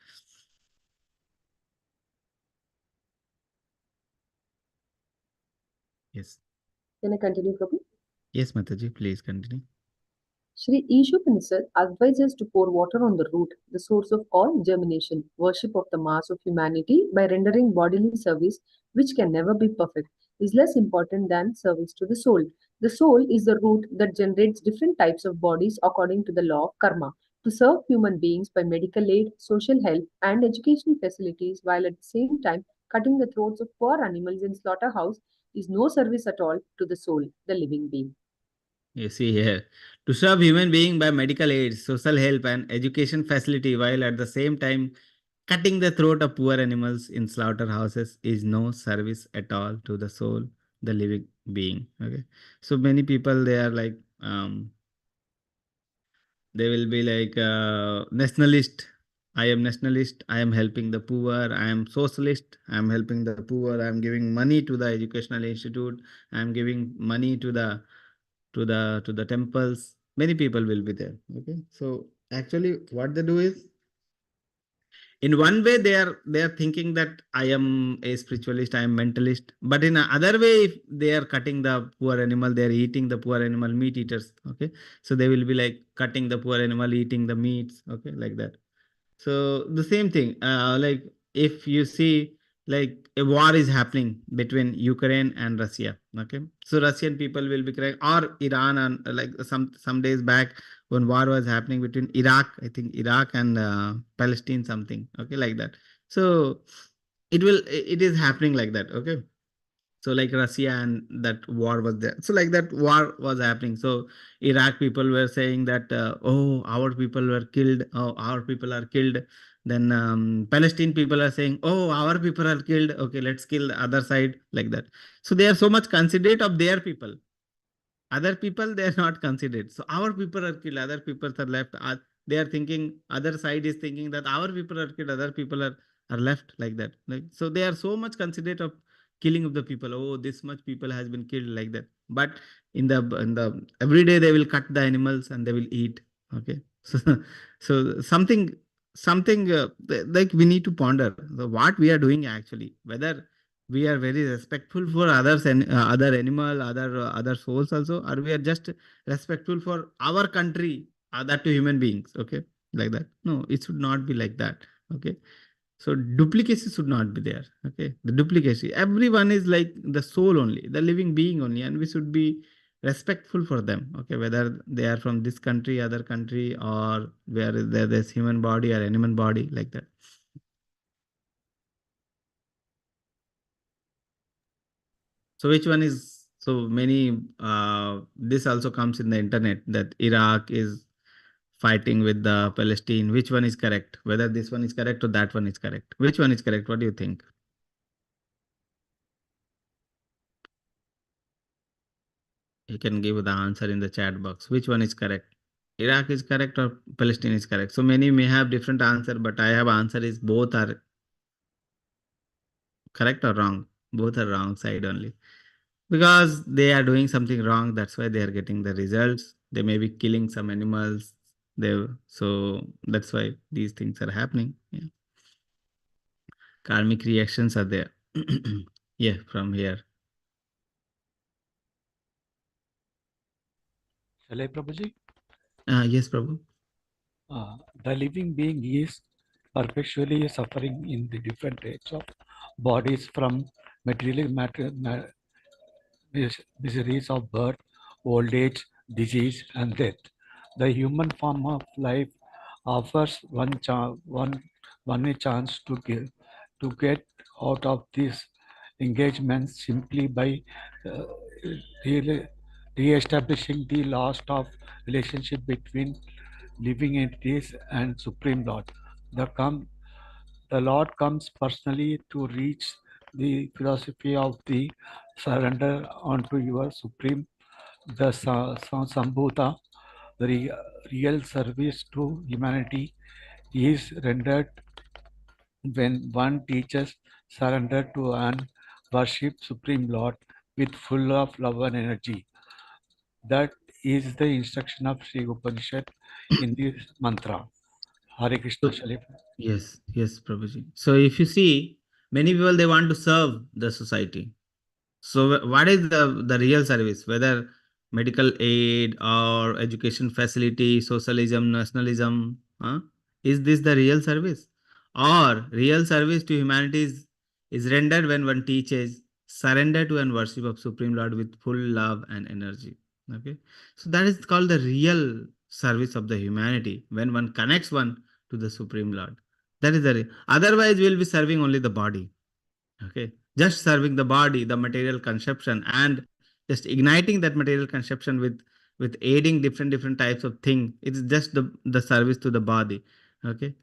Yes. Can I continue, Prabhu? Yes, Mataji, please continue. Sri Isopanisad advises to pour water on the root, the source of all germination, worship of the mass of humanity by rendering bodily service, which can never be perfect, is less important than service to the soul. The soul is the root that generates different types of bodies according to the law of karma. To serve human beings by medical aid, social help, and educational facilities while at the same time cutting the throats of poor animals in slaughterhouse is no service at all to the soul, the living being. You see here, to serve human being by medical aid, social help, and education facility while at the same time cutting the throat of poor animals in slaughterhouses is no service at all to the soul, the living being. Okay, so many people they are like they will be like nationalist. I am nationalist. I am helping the poor. I am socialist. I am helping the poor. I am giving money to the educational institute. I am giving money to the temples. Many people will be there. Okay, so actually what they do is, in one way they are thinking that I am a spiritualist, I am mentalist, but in another way if they are cutting the poor animal, they are eating the poor animal, meat eaters. Okay, so they will be like cutting the poor animal, eating the meats. Okay, like that. So the same thing, like if you see, like a war is happening between Ukraine and Russia. Okay, so Russian people will be crying, or Iran, and like some days back when war was happening between Iraq, I think Iraq and Palestine, something. Okay, like that. So it is happening like that. Okay, so like Russia and that war was there, so like that war was happening. So Iraq people were saying that oh, our people were killed, oh, our people are killed. Then Palestine people are saying, oh, our people are killed, okay, let's kill the other side, like that. So they are so much considerate of their people. Other people they are not considered. So our people are killed, other people are left. They are thinking, other side is thinking that our people are killed, other people are left, like that. Like, so they are so much considerate of killing of the people. Oh, this much people has been killed, like that. But in the every day they will cut the animals and they will eat. Okay, so so something like we need to ponder what we are doing actually, whether we are very respectful for others and other animal, other souls also, or we are just respectful for our country, other to human beings. Okay, like that. No, it should not be like that. Okay, so duplicacy should not be there. Okay, the duplicacy, everyone is like the soul only, the living being only, and we should be respectful for them. Okay, whether they are from this country, other country, or where there's human body or animal body, like that. So which one is, so many this also comes in the internet that Iraq is fighting with the Palestine. Which one is correct? Whether this one is correct or that one is correct? Which one is correct? What do you think? You can give the answer in the chat box. Which one is correct? Iraq is correct or Palestine is correct? So many may have different answer, but I have answer is both are correct or wrong. Both are wrong side only. Because they are doing something wrong, that's why they are getting the results. They may be killing some animals, so that's why these things are happening. Yeah. Karmic reactions are there. Yeah, from here. Shall I, Prabhuji? Yes, Prabhu. The living being is perpetually suffering in the different types of bodies, from material matter, miseries of birth, old age, disease, and death. The human form of life offers one a chance to get out of this engagement simply by uh, re- re-establishing the lost of relationship between living entities and Supreme Lord. The Lord comes personally to reach the philosophy of the surrender onto your Supreme, the Sambhuta. The real service to humanity is rendered when one teaches surrender to and worship Supreme Lord with full of love and energy. That is the instruction of Sri Upanishad in this mantra. Hare Krishna, Shalif. Yes, Prabhuji. So if you see, many people, they want to serve the society. So what is the real service? Whether medical aid or education facility, socialism, nationalism, is this the real service? Or real service to humanity is rendered when one teaches surrender to and worship of Supreme Lord with full love and energy. Okay, so that is called the real service of the humanity, when one connects one to the Supreme Lord. That is otherwise we'll be serving only the body. Okay, just serving the body, the material conception, and just igniting that material conception with aiding different types of thing. It's just the service to the body. Okay,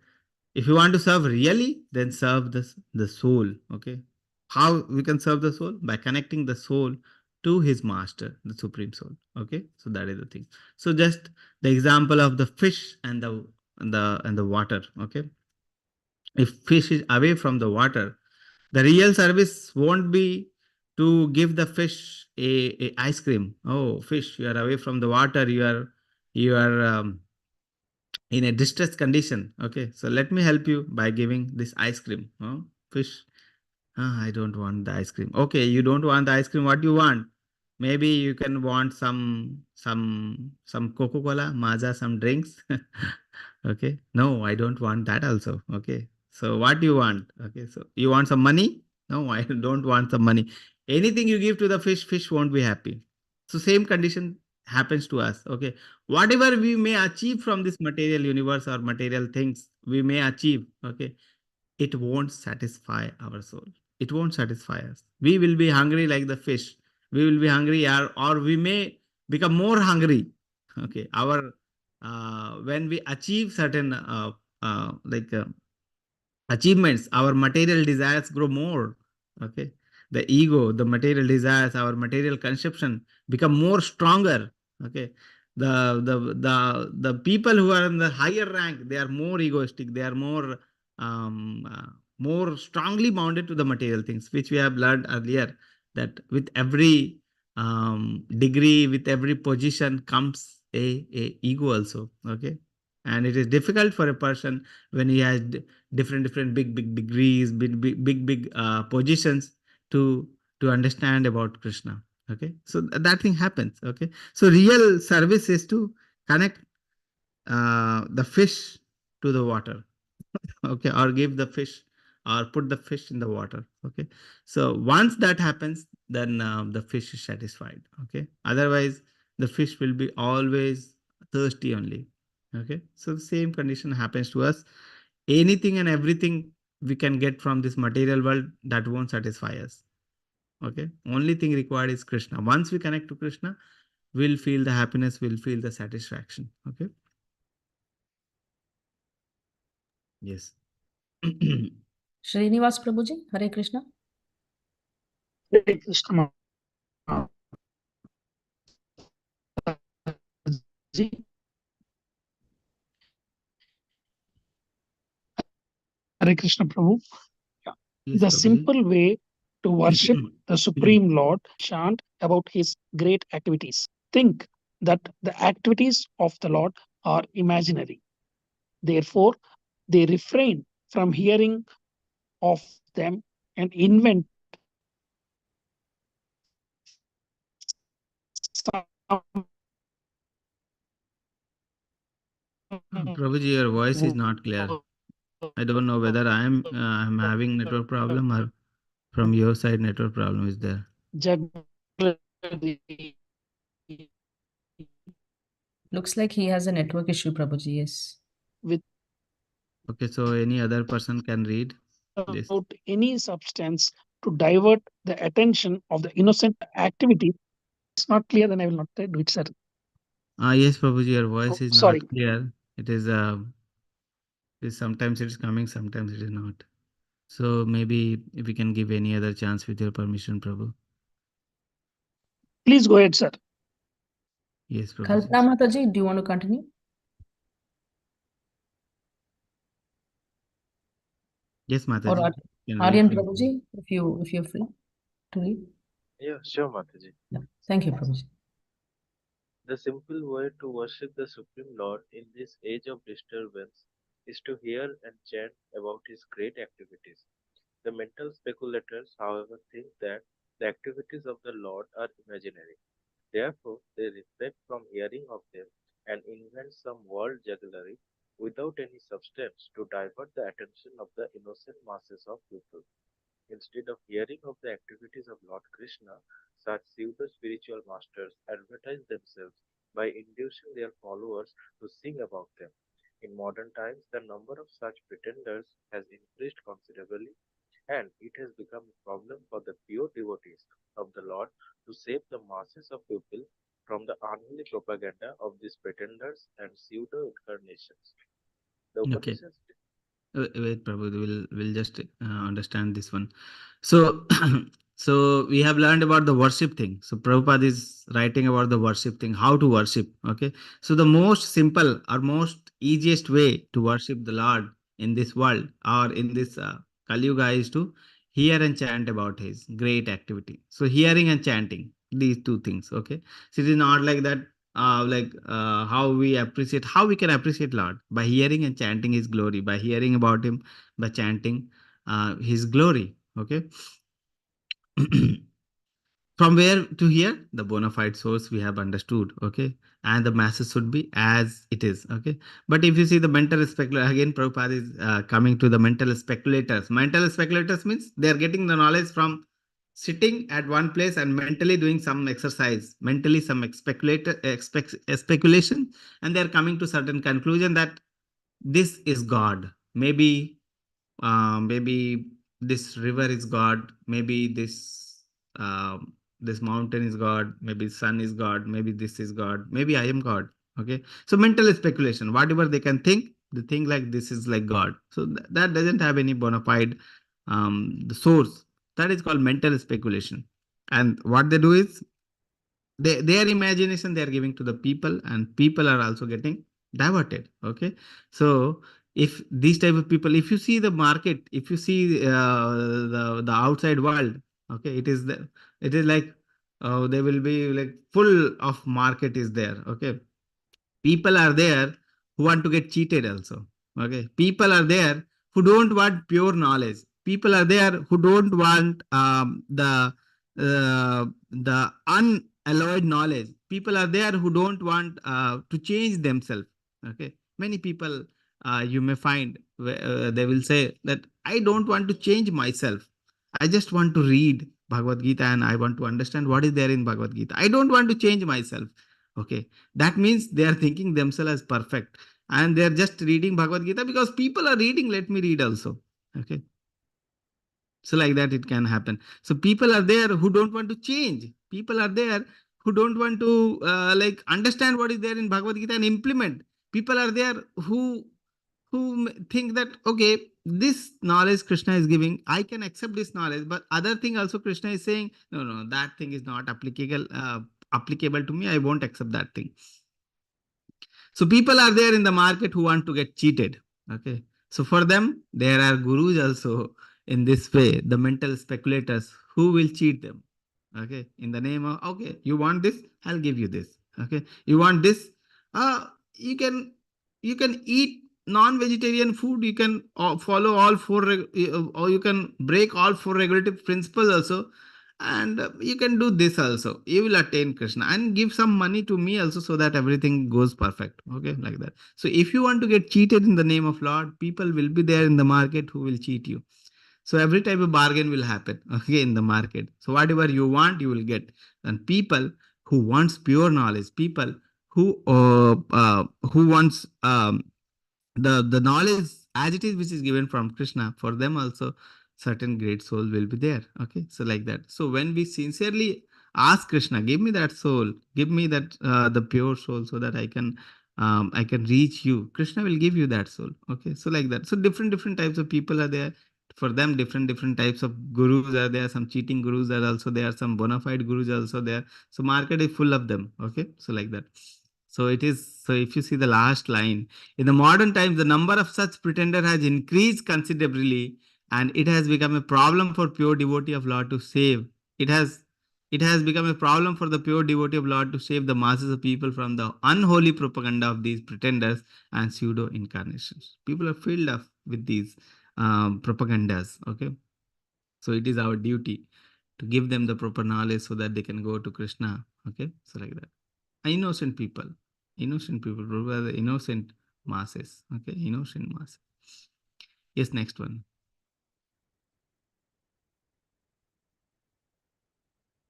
if you want to serve really, then serve the soul. Okay, how we can serve the soul? By connecting the soul to his master, the supreme soul. Okay, so that is the thing. So just the example of the fish and the water. Okay, if fish is away from the water, the real service won't be to give the fish a ice cream. Oh, fish, you are away from the water. You are in a distressed condition. Okay, so let me help you by giving this ice cream. Oh, fish, I don't want the ice cream. Okay, you don't want the ice cream. What you want? Maybe you can want some Coca-Cola, Maza, some drinks. Okay. No, I don't want that also. Okay. So what do you want? Okay. So you want some money? No, I don't want some money. Anything you give to the fish, fish won't be happy. So same condition happens to us. Okay. Whatever we may achieve from this material universe or material things we may achieve. Okay, it won't satisfy our soul. It won't satisfy us. We will be hungry like the fish. We will be hungry, or we may become more hungry. Okay, our when we achieve certain like achievements, our material desires grow more. Okay, the ego, the material desires, our material conception become more stronger. Okay, the people who are in the higher rank, they are more egoistic, they are more strongly bounded to the material things, which we have learned earlier, that with every degree, with every position comes a ego also. Okay, and it is difficult for a person when he has different big degrees, big positions to understand about Krishna. Okay, so that thing happens. Okay, so real service is to connect the fish to the water. Okay, or give the fish, or put the fish in the water. Okay, so once that happens, then the fish is satisfied. Okay, otherwise the fish will be always thirsty only. Okay, so the same condition happens to us. Anything and everything we can get from this material world, that won't satisfy us. Okay, only thing required is Krishna. Once we connect to Krishna, we'll feel the happiness, we'll feel the satisfaction. Okay, yes. Srinivas Prabhuji, Hare Krishna. Hare Krishna. Hare Krishna Prabhu. Yes, The Prabhuji. simple way to worship the Supreme Lord chant about his great activities. Think that the activities of the Lord are imaginary. Therefore, they refrain from hearing of them and invent some Prabhuji, your voice is not clear. I don't know whether I'm having network problem, or from your side network problem is there. Looks like he has a network issue, Prabhuji. Yes. Okay, so any other person can read this. Without any substance to divert the attention of the innocent activity. It's not clear, then I will not do it, sir. Yes, Prabhuji, your voice is Sorry. not clear. It is sometimes it is coming, sometimes it is not. So maybe if we can give any other chance with your permission, Prabhu. Please go ahead, sir. Yes, Prabhuji. Kalpana Mataji, do you want to continue? Yes, Or Mataji. Aryan Prabhuji, if you're free to read. Yeah, sure, Mataji. Yeah. Thank you, Prabhuji. The simple way to worship the Supreme Lord in this age of disturbance is to hear and chant about his great activities. The mental speculators, however, think that the activities of the Lord are imaginary. Therefore, they refrain from hearing of them and invent some world jugglery without any substance to divert the attention of the innocent masses of people. Instead of hearing of the activities of Lord Krishna, such pseudo-spiritual masters advertise themselves by inducing their followers to sing about them. In modern times, the number of such pretenders has increased considerably, and it has become a problem for the pure devotees of the Lord to save the masses of people from the unholy propaganda of these pretenders and pseudo-incarnations. The Okay. Upanishads. Wait, Prabhu, we'll just understand this one. So, so we have learned about the worship thing. So Prabhupada is writing about the worship thing, how to worship. Okay. So the most simple or most easiest way to worship the Lord in this world or in this Kali Yuga is to hear and chant about his great activity. So hearing and chanting, these two things. Okay. So it is not like that how we can appreciate Lord by hearing and chanting his glory, by hearing about him, by chanting his glory. Okay. From where to hear? The bona fide source we have understood. Okay. And the masses should be as it is. Okay. But if you see the mental speculator, again, Prabhupada is coming to the mental speculators. Mental speculators means they are getting the knowledge from sitting at one place and mentally doing some exercise, mentally some speculation, and they are coming to certain conclusion that this is God. Maybe this river is God, maybe this mountain is God, maybe sun is God, maybe this is God, maybe I am God. Okay. So mental speculation, whatever they can think, they think like this is like God. So that doesn't have any bona fide the source. That is called mental speculation. And what they do is their imagination they are giving to the people, and people are also getting diverted. Okay. So if these type of people, if you see the market, if you see the outside world, okay, it is like they will be like full of market is there. Okay. People are there who want to get cheated also. Okay. People are there who don't want pure knowledge. People are there who don't want the unalloyed knowledge. People are there who don't want to change themselves. Okay. Many people you may find they will say that I don't want to change myself. I just want to read Bhagavad Gita and I want to understand what is there in Bhagavad Gita. I don't want to change myself. Okay. That means they are thinking themselves as perfect and they are just reading Bhagavad Gita because people are reading. Let me read also. Okay. So like that it can happen. So people are there who don't want to change. People are there who don't want to understand what is there in Bhagavad Gita and implement. People are there who think that okay, this knowledge Krishna is giving, I can accept this knowledge, but other thing also Krishna is saying, no, that thing is not applicable to me. I won't accept that thing. So people are there in the market who want to get cheated. Okay. So for them, there are gurus also in this way, the mental speculators who will cheat them. Okay. In the name of, okay, you want this, I'll give you this. Okay. You want this, you can eat non-vegetarian food. You can follow all or you can break all four regulative principles also, and you can do this also, you will attain Krishna, and give some money to me also so that everything goes perfect. Okay, like that. So if you want to get cheated in the name of Lord, people will be there in the market who will cheat you. So every type of bargain will happen, okay, in the market. So whatever you want, you will get. And people who wants pure knowledge, people who wants the knowledge as it is which is given from Krishna, for them also certain great soul will be there. Okay, so like that. So when we sincerely ask Krishna, give me that soul, give me that the pure soul, so that I can reach you, Krishna will give you that soul. Okay, so like that. So different types of people are there. For them, different types of gurus are there. Some cheating gurus are also there, some bona fide gurus are also there. So market is full of them. Okay, so like that. So it is. So if you see the last line, in the modern times, the number of such pretender has increased considerably, and it has become a problem for pure devotee of Lord to save. It has It has become a problem for the pure devotee of Lord to save the masses of people from the unholy propaganda of these pretenders and pseudo incarnations. People are filled up with these propagandas. Okay, so it is our duty to give them the proper knowledge so that they can go to Krishna. Okay, so like that. Innocent people, rather innocent masses. Okay, innocent masses. Yes, next one.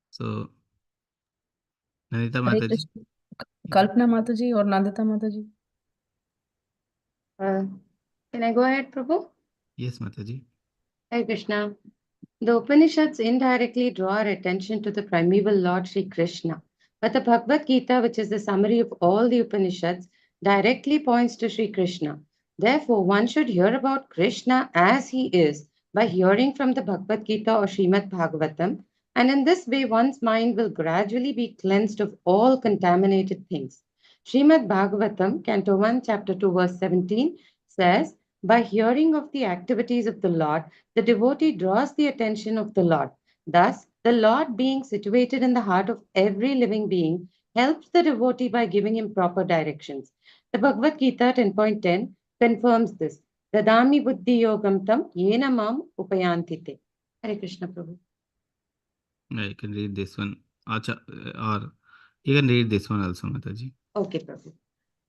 So, Nanita Hare Mataji. Krishna. Kalpana Mataji or Nandita Mataji? Can I go ahead, Prabhu? Yes, Mataji. Hare Krishna. The Upanishads indirectly draw our attention to the primeval Lord Sri Krishna. But the Bhagavad Gita, which is the summary of all the Upanishads, directly points to Sri Krishna. Therefore, one should hear about Krishna as he is by hearing from the Bhagavad Gita or Srimad Bhagavatam, and in this way one's mind will gradually be cleansed of all contaminated things. Srimad Bhagavatam, Canto 1, Chapter 2, verse 17 says, by hearing of the activities of the Lord, the devotee draws the attention of the Lord. Thus, the Lord, being situated in the heart of every living being, helps the devotee by giving him proper directions. The Bhagavad Gita 10.10 confirms this. Dadami buddhi yogam tam yena mam upayantite. Hare Krishna Prabhu. I can read this one. Or you can read this one also, Mataji. Okay, Prabhu.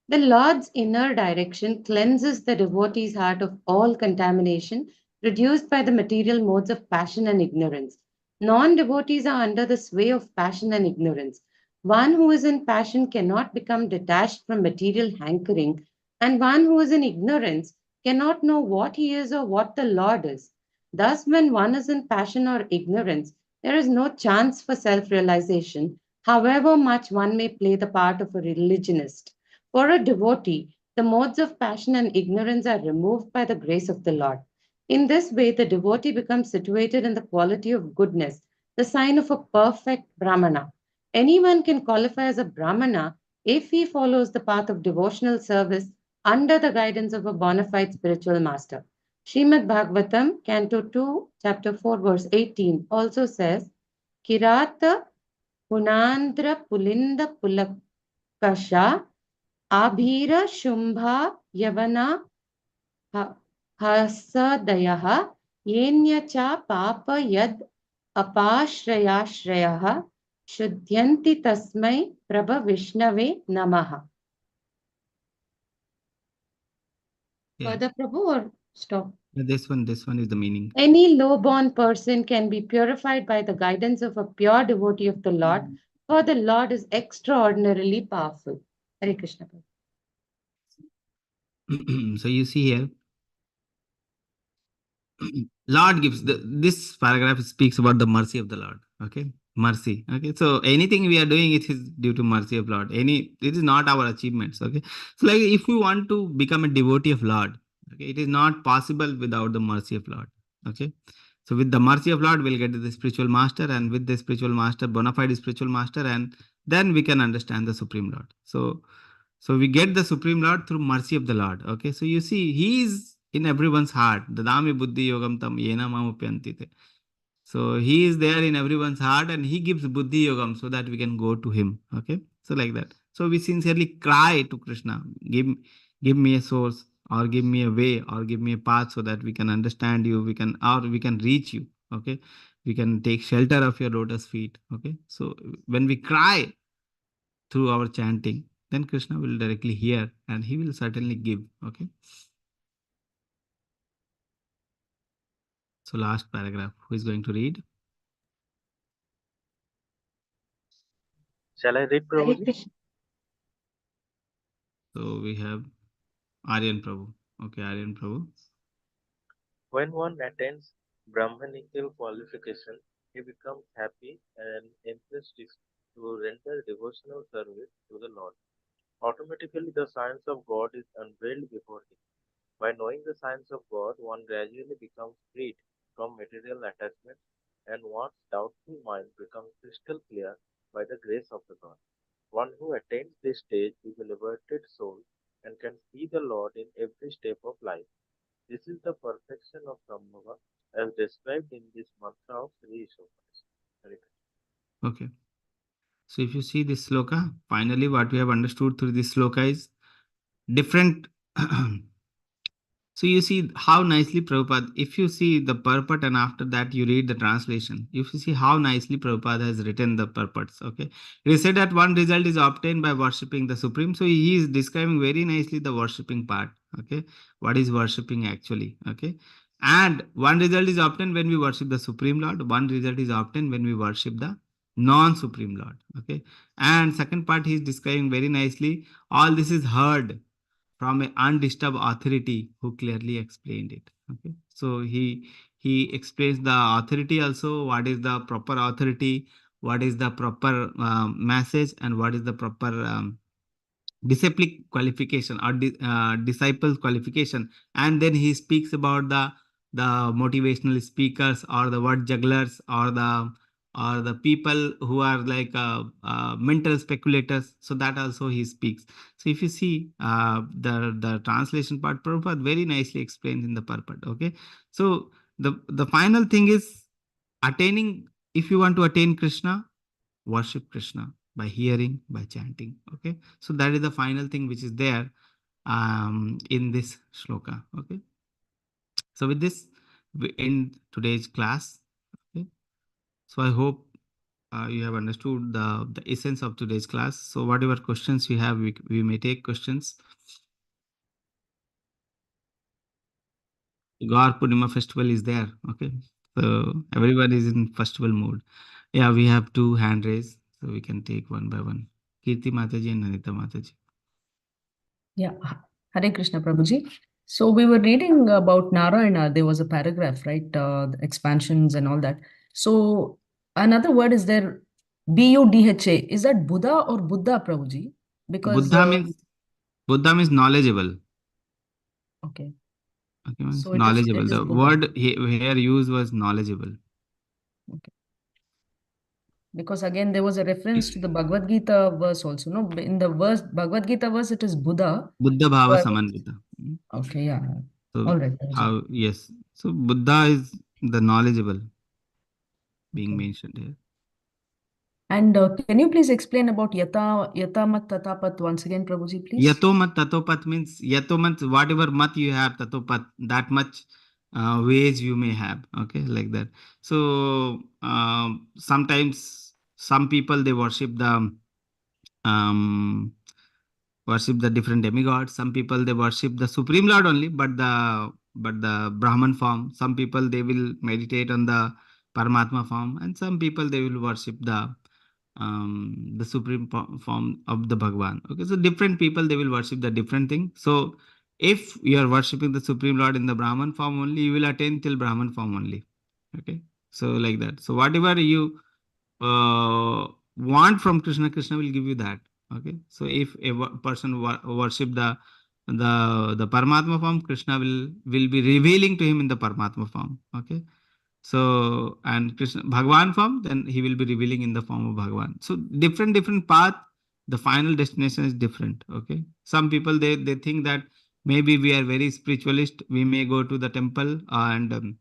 The Lord's inner direction cleanses the devotee's heart of all contamination produced by the material modes of passion and ignorance. Non-devotees are under the sway of passion and ignorance. One who is in passion cannot become detached from material hankering, and one who is in ignorance cannot know what he is or what the Lord is. Thus, when one is in passion or ignorance, there is no chance for self-realization, however much one may play the part of a religionist. For a devotee, the modes of passion and ignorance are removed by the grace of the Lord. In this way, the devotee becomes situated in the quality of goodness, the sign of a perfect Brahmana. Anyone can qualify as a Brahmana if he follows the path of devotional service under the guidance of a bona fide spiritual master. Srimad Bhagavatam, Canto 2, Chapter 4, verse 18 also says, Kirata Punandra Pulinda Pulakasha Abhira Shumbha Yavana Hasadayah Yenyacha Papa Yad Apashrayashrayah Shuddhyanti Tasmai Prabha Vishnave Namaha. Yeah. Further, Prabhu, or stop? This one is the meaning. Any low-born person can be purified by the guidance of a pure devotee of the Lord, for the Lord is extraordinarily powerful. Hare Krishna. So you see here, Lord gives this paragraph speaks about the mercy of the Lord. Okay, mercy. Okay, so anything we are doing, it is due to mercy of Lord. It is not our achievements. Okay, so like if we want to become a devotee of Lord, okay, it is not possible without the mercy of Lord. Okay, so with the mercy of Lord, we'll get to the spiritual master, and with the spiritual master, bona fide spiritual master, and then we can understand the Supreme Lord. So we get the Supreme Lord through mercy of the Lord. Okay, so you see, He is in everyone's heart. Dadami buddhi yogam tam yena mamupyantite. So He is there in everyone's heart, and He gives buddhi yogam so that we can go to Him. Okay, so like that. So we sincerely cry to Krishna, give me a source, or give me a way, or give me a path, so that we can understand You. We can reach You. Okay, we can take shelter of Your lotus feet. Okay, so when we cry through our chanting, then Krishna will directly hear, and He will certainly give. Okay. So last paragraph, who is going to read? Shall I read, Hare Prabhuji? Krishna. So we have Aryan Prabhu. Okay, Aryan Prabhu. When one attains Brahmanical qualification, he becomes happy and enthusiastic to render devotional service to the Lord. Automatically, the science of God is unveiled before him. By knowing the science of God, one gradually becomes freed from material attachment, and one's doubtful mind becomes crystal clear by the grace of the God. One who attains this stage is a liberated soul and can see the Lord in every step of life. This is the perfection of Brahmava as described in this mantra of Sri Isopanisad. Hare Krishna. Okay. So if you see this sloka, finally what we have understood through this sloka is different. So you see how nicely Prabhupada, if you see the purport and after that you read the translation, if you see how nicely Prabhupada has written the purports, okay. It is said that one result is obtained by worshipping the Supreme. So he is describing very nicely the worshipping part, okay. What is worshipping actually, okay. And one result is obtained when we worship the Supreme Lord. One result is obtained when we worship the non-Supreme Lord, okay. And second part he is describing very nicely. All this is heard from an undisturbed authority who clearly explained it. Okay, so he explains the authority also. What is the proper authority? What is the proper message, and what is the proper disciple qualification or disciple qualification? And then he speaks about the motivational speakers or the word jugglers or the people who are like mental speculators. So that also he speaks. So if you see the translation part, Prabhupada very nicely explains in the purport. Okay, so the final thing is attaining. If you want to attain Krishna, worship Krishna by hearing, by chanting. Okay, so that is the final thing which is there in this shloka. Okay, so with this we end today's class. Okay, so I hope you have understood the essence of today's class. So whatever questions you have, we may take questions. Gaur Purnima festival is there. Okay, so everyone is in festival mode. Yeah, we have 2 hand raised, so we can take one by one. Kirti Mataji and Anita Mataji. Yeah, Hare Krishna Prabhuji. So we were reading about Narayana. There was a paragraph, right? The expansions and all that. So another word is there, Budha. Is that Buddha or Buddha, Prabhuji? Because Buddha means knowledgeable. okay. Okay, means So knowledgeable. it is The Buddha. word here used was knowledgeable. Okay. Because again, there was a reference to the Bhagavad Gita verse also. No, in the verse Bhagavad Gita verse, it is Buddha. Buddha Bhava But- Samanvita. Okay, yeah. So All right. how, yes. So Buddha is the knowledgeable being mentioned here. And can you please explain about Yatamat Tatapat once again, Prabhuji, please? Yatomat Tatopat means Yatomat, whatever mat you have, Tatopat, that much ways you may have. Okay, like that. So sometimes some people they worship the different demigods. Some people they worship the Supreme Lord only, but the Brahman form. Some people they will meditate on the Paramatma form, and some people they will worship the supreme form of the Bhagwan. Okay, so different people they will worship the different thing. So if you are worshipping the Supreme Lord in the Brahman form only, you will attain till Brahman form only. Okay, so like that. So whatever you want from Krishna, Krishna will give you that. Okay, so if a person worship the Paramatma form, Krishna will be revealing to him in the Paramatma form. Okay, so and Krishna Bhagwan form, then he will be revealing in the form of Bhagwan. So different path, the final destination is different. Okay, some people they think that maybe we are very spiritualist, we may go to the temple and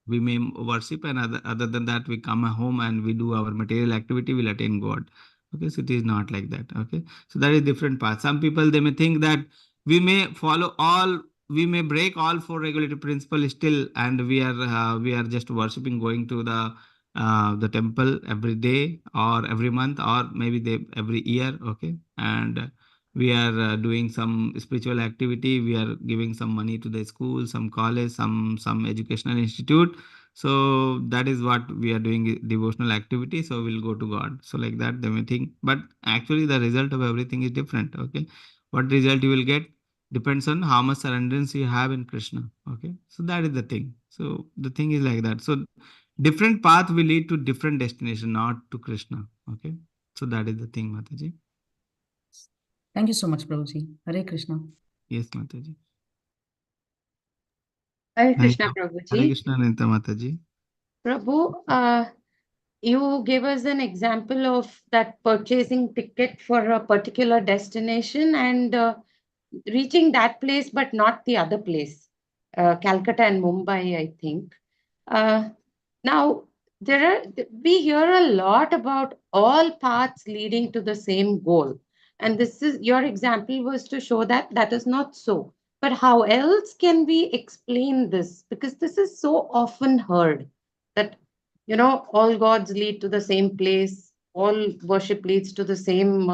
we may worship, and other than that we come home and we do our material activity, we'll attain God. Okay, so it is not like that. Okay, so that is different path. Some people they may think that we may follow all, we may break all 4 regulative principles still, and we are just worshipping, going to the temple every day or every month or maybe every year. Okay, and we are doing some spiritual activity, we are giving some money to the school, some college, some educational institute. So that is what we are doing, devotional activity, so we'll go to God. So like that they may think, but actually the result of everything is different. Okay, what result you will get depends on how much surrenderance you have in Krishna. Okay, so that is the thing. So the thing is like that. So different path will lead to different destination, not to Krishna. Okay, so that is the thing, Mataji. Thank you so much, Prabhuji. Hare Krishna. Yes, Mataji. Hare Thank Krishna, you. Prabhuji. Hare Krishna, Nita Mataji. Prabhu, you gave us an example of that purchasing ticket for a particular destination and reaching that place, but not the other place, Calcutta and Mumbai, I think. Now, we hear a lot about all paths leading to the same goal. And this is your example was to show that that is not so. But how else can we explain this? Because this is so often heard that, all gods lead to the same place, all worship leads to the same,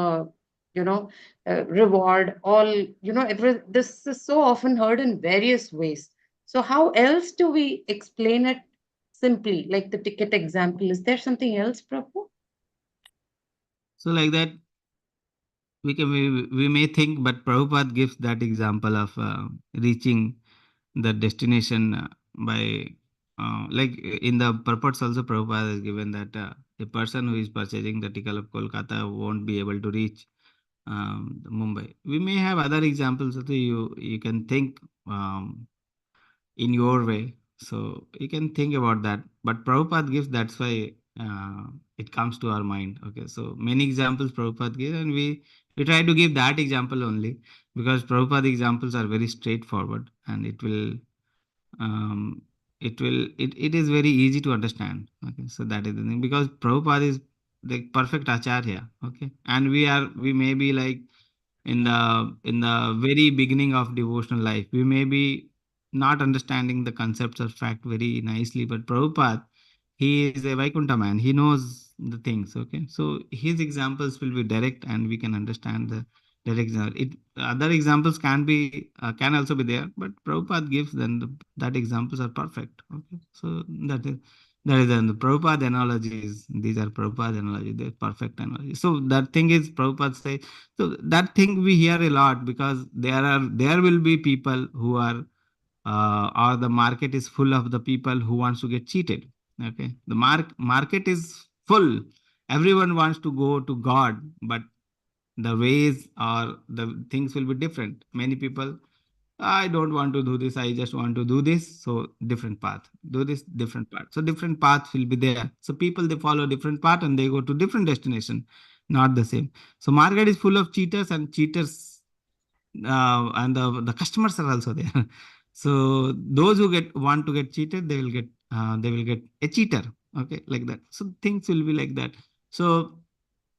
you know, reward, all, this is so often heard in various ways. So, how else do we explain it simply, like the ticket example? Is there something else, Prabhu? So like that, we may think, but Prabhupada gives that example of reaching the destination by like in the purports also Prabhupada has given that a person who is purchasing the ticket of Kolkata won't be able to reach Mumbai. We may have other examples that you can think in your way. So you can think about that. But Prabhupada gives, that's why it comes to our mind. Okay, so many examples Prabhupada gives, and we try to give that example only because Prabhupada examples are very straightforward, and it is very easy to understand. Okay, so that is the thing, because Prabhupada is the perfect acharya. Okay, and we may be like in the very beginning of devotional life, we may be not understanding the concepts of fact very nicely, but Prabhupada, he is a Vaikuntha man. He knows the things. Okay, so his examples will be direct, and we can understand the direct example. Other examples can also be there, but Prabhupada gives, then that examples are perfect. Okay, so that is the Prabhupada analogies. These are Prabhupada analogies. They're perfect analogies. So that thing is Prabhupada say. So that thing we hear a lot, because there will be people who are or the market is full of the people who wants to get cheated. Okay, the market is full. Everyone wants to go to God, but the ways or the things will be different. Many people, I don't want to do this, I just want to do this. So different path, do this different path. So different paths will be there. So people, they follow different path and they go to different destination, not the same. So market is full of cheaters, and cheaters and the customers are also there. So those who want to get cheated, they will get a cheater. Okay, like that. So things will be like that. So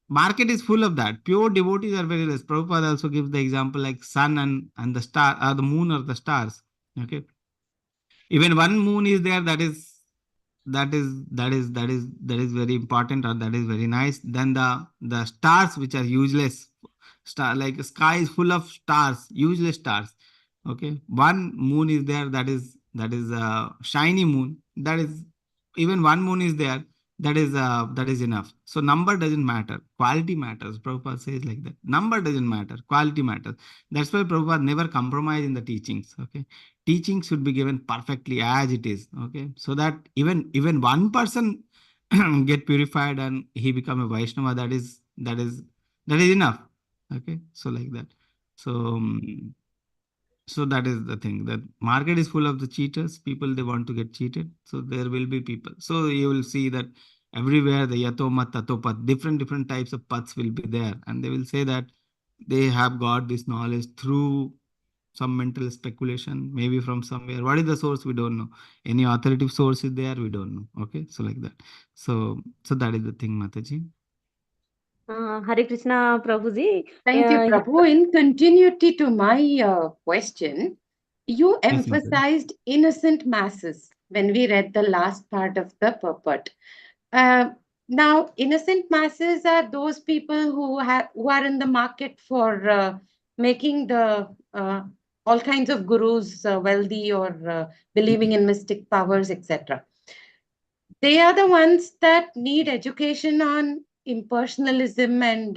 market is full of that. Pure devotees are very less. Prabhupada also gives the example like sun and the star, or the moon or the stars. Okay, even one moon is there, that is very important, or that is very nice. Then the stars which are useless, like sky is full of stars, useless stars. Okay, one moon is there, that is a shiny moon. That is, even one moon is there, that is enough. So number doesn't matter, quality matters. Prabhupada says like that, number doesn't matter, quality matters. That's why Prabhupada never compromise in the teachings. Okay, teaching should be given perfectly as it is. Okay, so that even one person get purified and he become a Vaishnava, that is enough. Okay, so like that. So so that is the thing, that market is full of the cheaters. People, they want to get cheated, so there will be people. So you will see that everywhere the yatoma tatopat, different types of paths will be there, and they will say that they have got this knowledge through some mental speculation, maybe from somewhere. What is the source? We don't know. Any authoritative source is there? We don't know. Okay, so like that. So that is the thing, Mataji. Hare Krishna, Prabhuji. Thank you, Prabhu. In continuity to my question, you Yes, Mataji. emphasized innocent masses when we read the last part of the purport. Now, innocent masses are those people who are in the market for making the all kinds of gurus wealthy, or believing in mystic powers, etc. They are the ones that need education on impersonalism and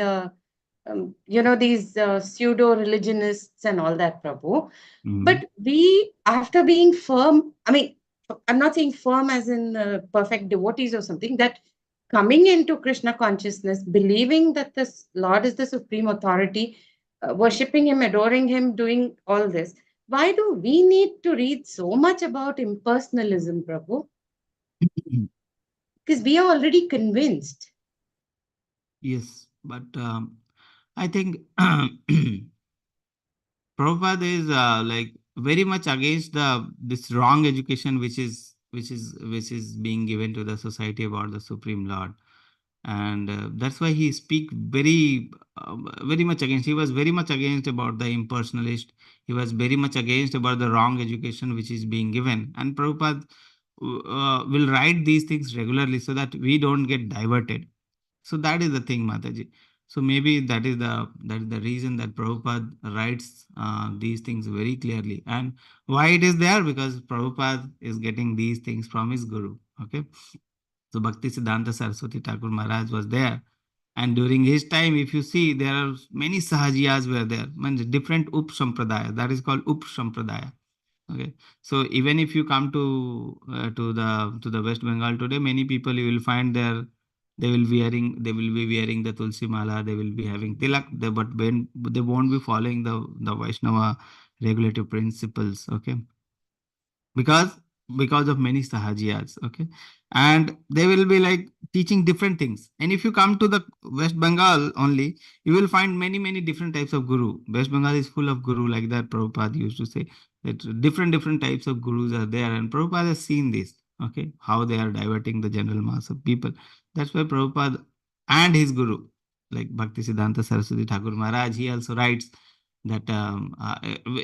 these pseudo religionists and all that, Prabhu. But we, after being firm, I mean, I'm not saying firm as in perfect devotees or something, that coming into Krishna consciousness, believing that this Lord is the supreme authority, worshipping him, adoring him, doing all this, why do we need to read so much about impersonalism, Prabhu? Because we are already convinced. Yes, but I think Prabhupada is like very much against this wrong education which is which is being given to the society about the Supreme Lord. And that's why he speak very much against. He was very much against about the impersonalist. He was very much against about the wrong education which is being given. And Prabhupada will write these things regularly so that we don't get diverted. So that is the thing, Mataji. So maybe that is the reason that Prabhupada writes these things very clearly. And why it is there? Because Prabhupada is getting these things from his guru. Okay. So Bhakti Siddhanta Saraswati Thakur Maharaj was there. And during his time, if you see, there are many Sahajiyas were there. Means different Up Sampradaya. That is called Up Sampradaya. Okay. So even if you come to the West Bengal today, many people you will find there, they will be wearing the Tulsi Mala, they will be having tilak, but when they won't be following the Vaishnava regulative principles. Okay, because of many sahajiyas. Okay, and they will be like teaching different things. And if you come to the West Bengal only, you will find many different types of guru. West Bengal is full of guru, like that Prabhupada used to say that different types of gurus are there, and Prabhupada has seen this. Okay, how they are diverting the general mass of people. That's why Prabhupada and his guru, like Bhakti Siddhanta Saraswati Thakur Maharaj, he also writes that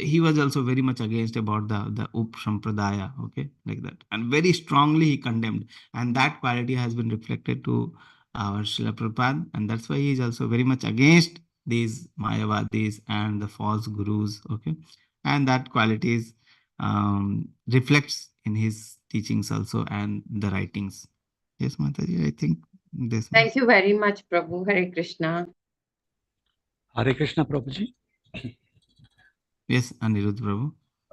he was also very much against about the Up Sampradaya, okay, like that, and very strongly he condemned, and that quality has been reflected to our Srila Prabhupada, and that's why he is also very much against these Mayavadis and the false gurus, okay, and that qualities reflects in his teachings also and the writings. Yes, Mataji, I think this. Thank you very much, Prabhu. Hare Krishna. Hare Krishna, Prabhuji. Yes, Anirudh Prabhu.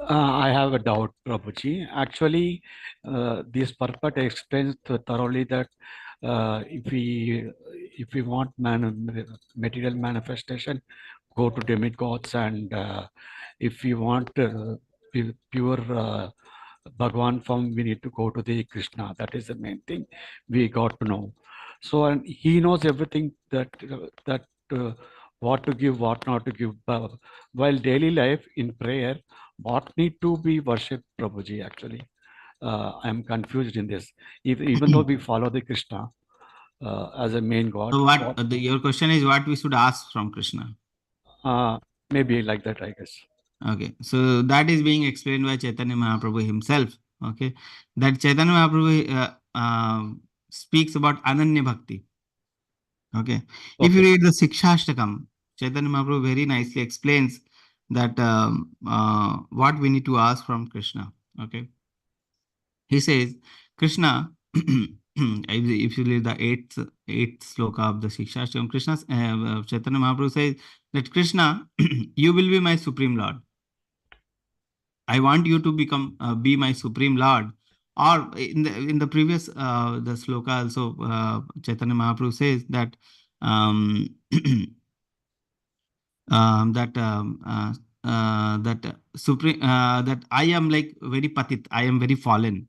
I have a doubt, Prabhuji. Actually, this purport explains thoroughly that if we want material manifestation, go to demigods, and if we want pure Bhagwan form, we need to go to the Krishna. That is the main thing we got to know. So, and he knows everything that what to give, what not to give. While daily life in prayer, what need to be worshipped, Prabhuji, actually. I am confused in this. Even though we follow the Krishna as a main God. So what your question is, what we should ask from Krishna? Maybe like that, I guess. Okay, so that is being explained by Chaitanya Mahaprabhu himself. Okay, that Chaitanya Mahaprabhu speaks about Ananya Bhakti. Okay, if you read the Sikshashtakam, Chaitanya Mahaprabhu very nicely explains that what we need to ask from Krishna. Okay, he says, Krishna, if you read the eighth sloka of the Sikshashtakam, Chaitanya Mahaprabhu says that Krishna, you will be my Supreme Lord. I want you to be my Supreme Lord. Or in the previous the sloka also, Chaitanya Mahaprabhu says that that I am like very patit, I am very fallen.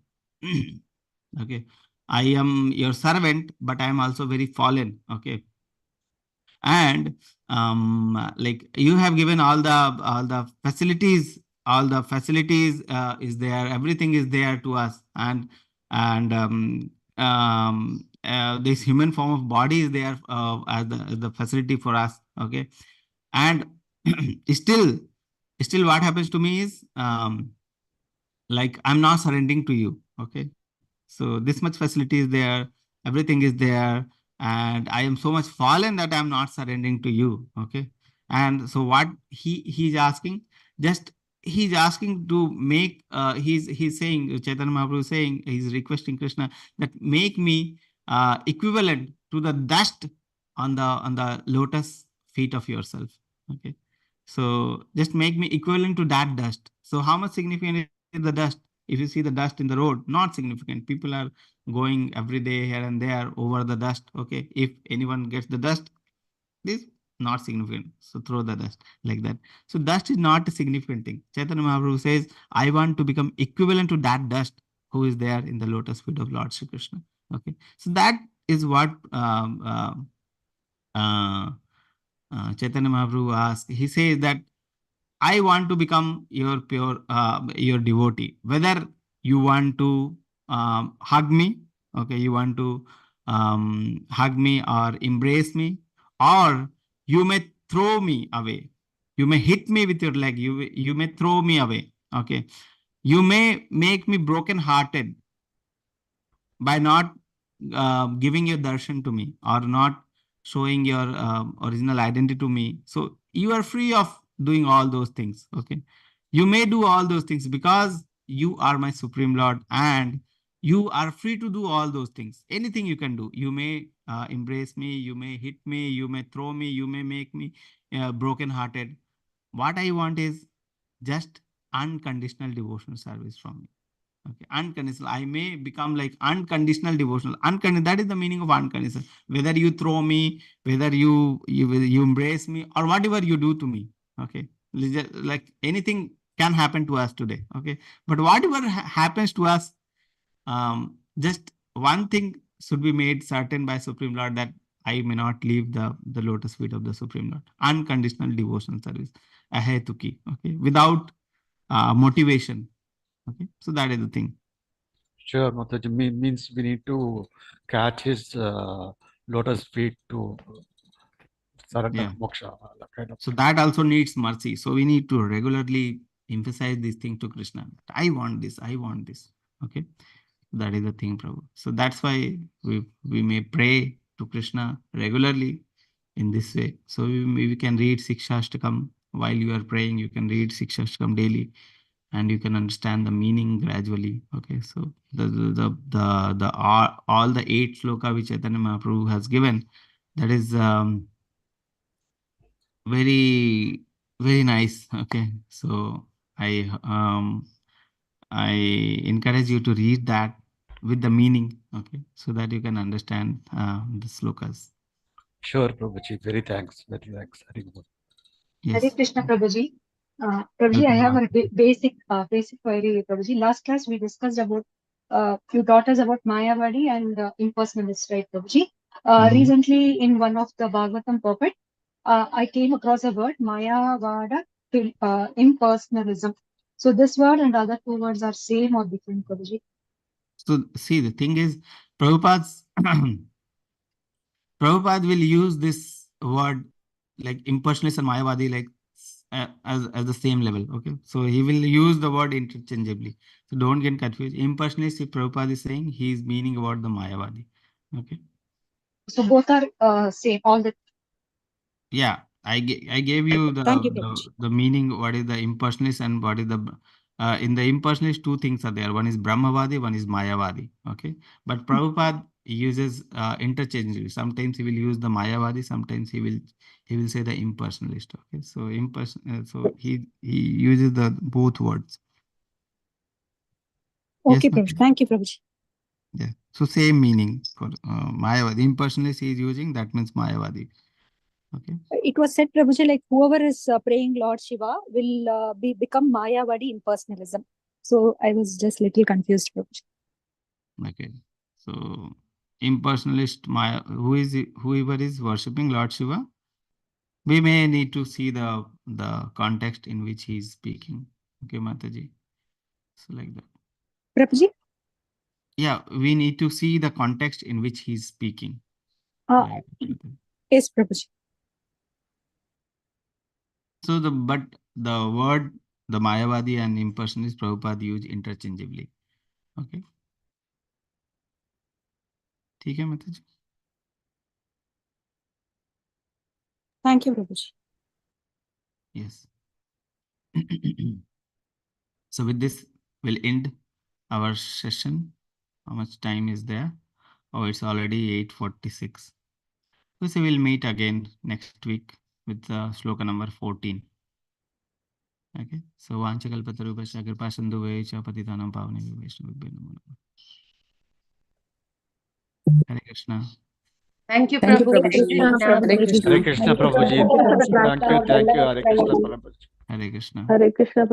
Okay, I am your servant, but I am also very fallen. Okay, and like you have given all the facilities, is there, everything is there to us, and this human form of body is there as the facility for us. Okay, and still what happens to me is like I'm not surrendering to you. Okay, so this much facility is there, everything is there, and I am so much fallen that I am not surrendering to you. Okay, and so what he's asking, just he's asking to make he's saying, Chaitanya Mahaprabhu is saying, he's requesting Krishna that make me equivalent to the dust on the lotus feet of yourself. Okay, so just make me equivalent to that dust. So how much significant is the dust? If you see the dust in the road, not significant. People are going every day here and there over the dust. Okay, if anyone gets the dust, this not significant. So throw the dust like that. So dust is not a significant thing. Chaitanya Mahaprabhu says, I want to become equivalent to that dust who is there in the lotus feet of Lord Sri Krishna. Okay, so that is what Chaitanya Mahaprabhu asks. He says that I want to become your pure, your devotee. Whether you want to hug me. Okay, you want to hug me or embrace me, or you may throw me away. You may hit me with your leg. You may throw me away. Okay, you may make me broken hearted by not giving your darshan to me or not showing your original identity to me. So you are free of doing all those things. Okay, you may do all those things because you are my Supreme Lord, and you are free to do all those things. Anything you can do. You may embrace me, you may hit me, you may throw me, you may make me broken hearted. What I want is just unconditional devotional service from me. Okay, unconditional. I may become like unconditional devotional. That is the meaning of unconditional. Whether you throw me, whether you embrace me, or whatever you do to me. Okay, like anything can happen to us today. Okay, but whatever happens to us, just one thing should be made certain by Supreme Lord, that I may not leave the lotus feet of the Supreme Lord. Unconditional devotional service, ahetuki. Okay, without motivation. Okay, so that is the thing. Sure, Mataji, means we need to catch his lotus feet to surrender moksha. Kind of so that also needs mercy. So we need to regularly emphasize this thing to Krishna. I want this. I want this. Okay, that is the thing, Prabhu. So that's why we may pray to Krishna regularly in this way. So we can read Sikshashtakam while you are praying. You can read Sikshashtakam daily, and you can understand the meaning gradually. Okay, so the all the 8 sloka which Chaitanya Mahaprabhu has given, that is very nice. Okay, so I encourage you to read that with the meaning. Okay, so that you can understand the slokas. Sure, Prabhuji. Very thanks. Very thanks. Yes. Hare Krishna, Prabhuji. Prabhuji, I have a basic query, Prabhuji. Last class we discussed about few daughters about Mayavadi and impersonalists, right, Prabhuji? Recently, in one of the Bhagavatam puppet, I came across a word, Mayavada impersonalism. So this word and other 2 words are same or different, Prabhuji? So see, the thing is, Prabhupada will use this word like impersonalist and Mayavadi like as the same level. Okay, so he will use the word interchangeably. So don't get confused. Impersonalist, if Prabhupada is saying, he is meaning about the Mayavadi. Okay. So both are same. All the. Yeah, I gave you the meaning. What is the impersonalist and what is the in the impersonalist, 2 things are there. One is Brahmavadi, one is Mayavadi. Okay, but Prabhupada uses interchangeably. Sometimes he will use the Mayavadi, sometimes he will say the impersonalist. Okay, so so he uses the both words. Okay, yes, Prabhuji. Thank you, Prabhuji. Yeah, so same meaning for Mayavadi. Impersonalist he is using, that means Mayavadi. Okay. It was said, Prabhuji, like whoever is praying Lord Shiva will become Mayavadi impersonalism. So I was just little confused, Prabhuji. Okay, so impersonalist, whoever is worshipping Lord Shiva, we may need to see the context in which he is speaking. Okay, Mataji. So like that. Prabhuji? Yeah, we need to see the context in which he is speaking. Yes, Prabhuji. So the word, the Mayavadi and impersonalist, Prabhupada use interchangeably. Okay. ठीक है Mataji. Thank you, Prabhuji. Yes. So with this, we'll end our session. How much time is there? Oh, it's already 8:46. So we'll meet again next week with sloka number 14. Okay. So Vanchakalpatarubhasya Kripasindhuvaya Patitanam Pavane Vaishnavibhyo Namo Namah. Hare Krishna. Thank you, Thank you, Prabhu. Prabhuji. Hare Krishna, Prabhuji. Thank you, Hare Krishna, Prabhuji. Hare Krishna. Hare Krishna.